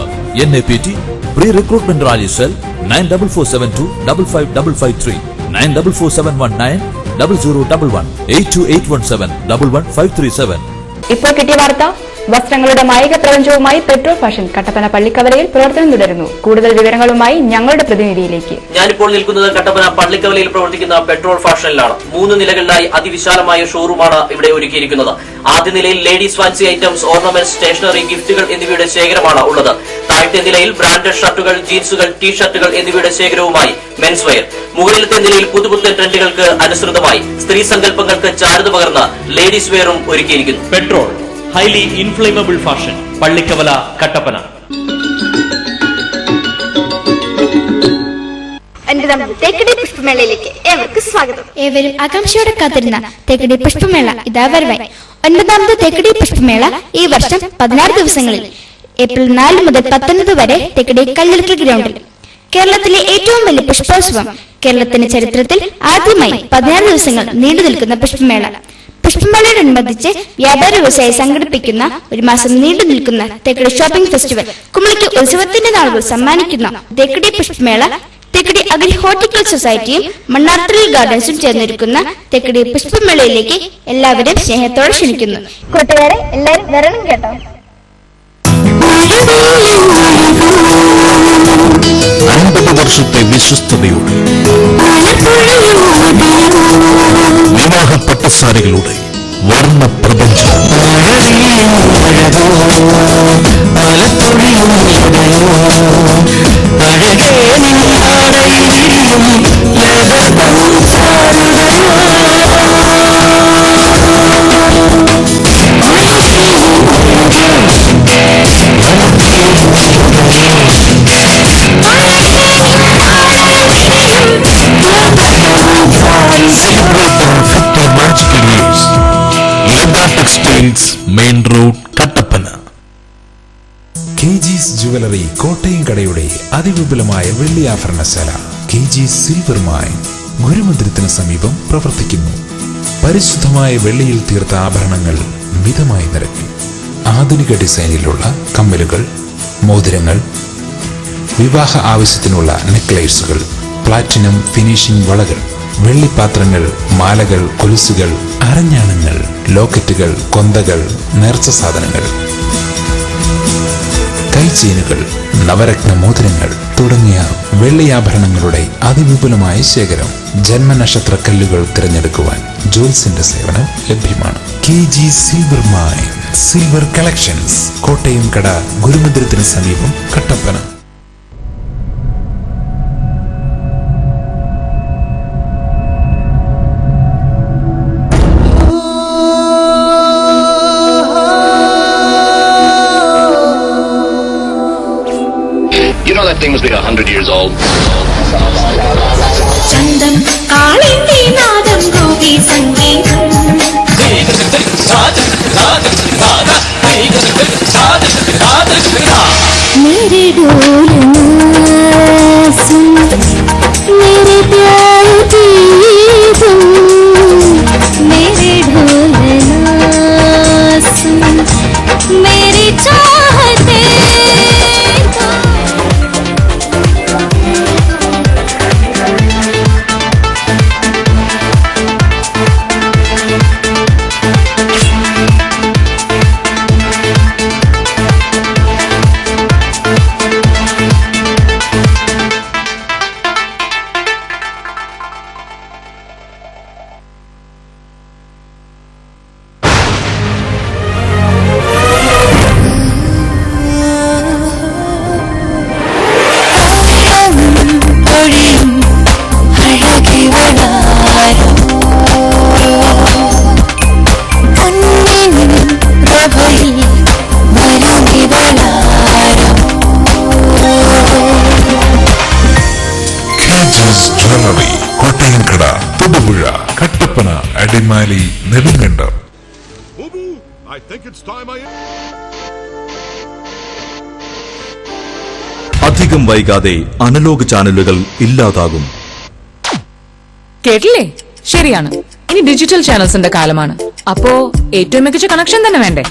NAPT pre recruitment rally cell 9447255553 9447190011 8281711537. ഇപ്പോൾ കിട്ടിയ വാർത്ത. വസ്ത്രങ്ങളുടെ മായിക പ്രപഞ്ചവുമായി പെട്രോൾ ഫാഷൻ കട്ടപ്പന പള്ളിക്കവലയിൽ പ്രവർത്തനം തുടരുന്നു. കൂടുതൽ വിവരങ്ങളുമായി ഞങ്ങളുടെ പ്രതിനിധിയിലേക്ക്. ഞാനിപ്പോൾ നിൽക്കുന്നത് കട്ടപ്പന പള്ളിക്കവലയിൽ പ്രവർത്തിക്കുന്ന പെട്രോൾ ഫാഷനിലാണ്. 3 നിലകളിലായി അതിവിശാലമായ ഷോറൂമാണ് ഇവിടെ ഒരുക്കിയിരിക്കുന്നത്. ആദ്യ നിലയിൽ ladies fancy items, ornaments, stationery, ഗിഫ്റ്റുകൾ എന്നിവയുടെ ശേഖരമാണ് ഉള്ളത്. താഴത്തെ നിലയിൽ ബ്രാൻഡഡ് ഷർട്ടുകൾ, ജീൻസുകൾ, ടീഷർട്ടുകൾ എന്നിവയുടെ ശേഖരവുമായി മെൻസ് വെയർ. മുകളിലത്തെ നിലയിൽ പുതുപുത്തൻ ട്രെൻഡുകൾക്ക് അനുസൃതമായി സ്ത്രീ സങ്കല്പങ്ങൾക്ക് ചാരുത പകർന്ന ലേഡീസ് വെയറും ഒരുക്കിയിരിക്കുന്നു. Petrol highly inflammable fashion, Pallikkavala, Kattappana. Thekkady പുഷ്പമേളയിലേക്ക് ഏവർക്കും സ്വാഗതം. ഏവരും ആകാംക്ഷയോടെ കാത്തിരുന്ന തേക്കടി പുഷ്പമേള ഇതാ വരവായി. 9ാമത് തേക്കടി പുഷ്പമേള ഈ വർഷം 16 ദിവസങ്ങളിൽ ഏപ്രിൽ 4 മുതൽ 19 വരെ തേക്കടി കല്ലിറക്കൽ ഗ്രൗണ്ടിൽ. കേരളത്തിലെ ഏറ്റവും വലിയ പുഷ്പോത്സവം. കേരളത്തിന്റെ ചരിത്രത്തിൽ ആദ്യമായി 16 ദിവസങ്ങൾ നീണ്ടു നിൽക്കുന്ന പുഷ്പമേള. പുഷ്പമേളയോടനുബന്ധിച്ച് വ്യാപാര വ്യവസായി സംഘടിപ്പിക്കുന്ന ഒരു മാസം നീണ്ടു നിൽക്കുന്ന തേക്കടി ഷോപ്പിംഗ് ഫെസ്റ്റിവൽ, കുമളിക്ക് ഉത്സവത്തിന്റെ നാളുകൾ സമ്മാനിക്കുന്ന തേക്കടി പുഷ്പമേള തേക്കടി അഗ്രി ഹോർട്ടിക്കൾച്ചർ സൊസൈറ്റിയും മണ്ണാർത്തലി ഗാർഡൻസും ചേർന്നൊരുക്കുന്ന തേക്കടി പുഷ്പമേളയിലേക്ക് എല്ലാവരും സ്നേഹത്തോടെ ക്ഷണിക്കുന്നു. കൂട്ടുകാരെ എല്ലാരും വരണം കേട്ടോ. 50 വർഷത്തെ വിശ്വസ്തതയോടെ വിവാഹ പട്ടസാരികളുടെ വർണ്ണ പ്രപഞ്ചം. അഴകേ main road Kattappana. KG's jewellery Kottayam കടയുടെ അതിവിപുലമായ വെള്ളി ആഭരണശാല KG's സിൽവർ മൈൻ ഗുരുമന്ദിരത്തിന് സമീപം പ്രവർത്തിക്കുന്നു. പരിശുദ്ധമായ വെള്ളിയിൽ തീർത്ത ആഭരണങ്ങൾ മിതമായ നിരക്കിൽ. ആധുനിക ഡിസൈനിലുള്ള കമ്മലുകൾ, മോതിരങ്ങൾ, വിവാഹ ആവശ്യത്തിനുള്ള നെക്ലേസുകൾ, പ്ലാറ്റിനം ഫിനിഷിംഗ് വളകൾ, വെള്ളിപ്പാത്രങ്ങൾ, മാലകൾ, കൊലുസുകൾ, അരഞ്ഞാണങ്ങൾ, ലോക്കറ്റുകൾ, കൊന്തകൾ, നേർച്ച സാധനങ്ങൾ, കൈചെയിനുകൾ, നവരത്ന മോതിരങ്ങൾ തുടങ്ങിയ വെള്ളിയാഭരണങ്ങളുടെ അതിവിപുലമായ ശേഖരം. ജന്മനക്ഷത്ര കല്ലുകൾ തിരഞ്ഞെടുക്കുവാൻ ജോൽസിന്റെ സേവനം ലഭ്യമാണ്. KG's silver mine silver collections, Kottayam കട, ഗുരുമന്ദിരത്തിന് സമീപം, Kattappana. You know that thing must be 100 years old. ചന്തം കാളിന്തി നാദം ഗോപി സംഗീതം मेरे ढोल सुन मेरे प्यार की धुन मेरे ढोल सुन मेरी चाहते ജ്വല്ലറി കോട്ടയം കട, തൊടുപുഴ, കട്ടപ്പന, അടിമാലി, നെടുങ്കണ്ടം. അധികം വൈകാതെ അനലോഗ് ചാനലുകൾ ഇല്ലാതാകും. കേട്ടില്ലേ? ശരിയാണ്. ഇനി ഡിജിറ്റൽ ചാനൽസിന്റെ കാലമാണ്. അപ്പോ ഏറ്റവും മികച്ച കണക്ഷൻ തന്നെ വേണ്ടേ?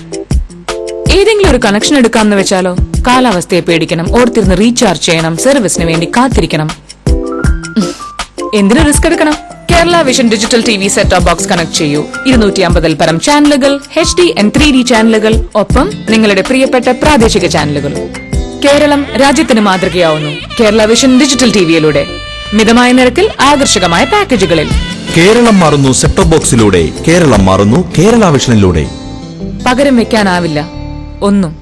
ഏതെങ്കിലും ഒരു കണക്ഷൻ എടുക്കാമെന്ന് വെച്ചാലോ? കാലാവസ്ഥയെ പേടിക്കണം, ഓർത്തിരുന്ന് റീചാർജ് ചെയ്യണം, സർവീസിന് വേണ്ടി കാത്തിരിക്കണം. എന്തിനു റിസ്ക് എടുക്കണം? Kerala vision digital TV set top box connect ചെയ്യൂ. 250 പരം ചാനലുകൾ, HD and 3D ചാനലുകൾ, ഒപ്പം നിങ്ങളുടെ പ്രിയപ്പെട്ട പ്രാദേശിക ചാനലുകളും. കേരളം രാജ്യത്തിന് മാതൃകയാവുന്നു കേരള വിഷൻ ഡിജിറ്റൽ TVയിലൂടെ. മിതമായ നിരക്കിൽ ആകർഷകമായ പാക്കേജുകളിൽ. കേരളം മാറുന്നു സെറ്റ് ടോപ്പ് ബോക്സിലൂടെ, കേരളം മാറുന്നു കേരള വിഷനിലൂടെ. പകരം വെക്കാനാവില്ല ഒന്നും.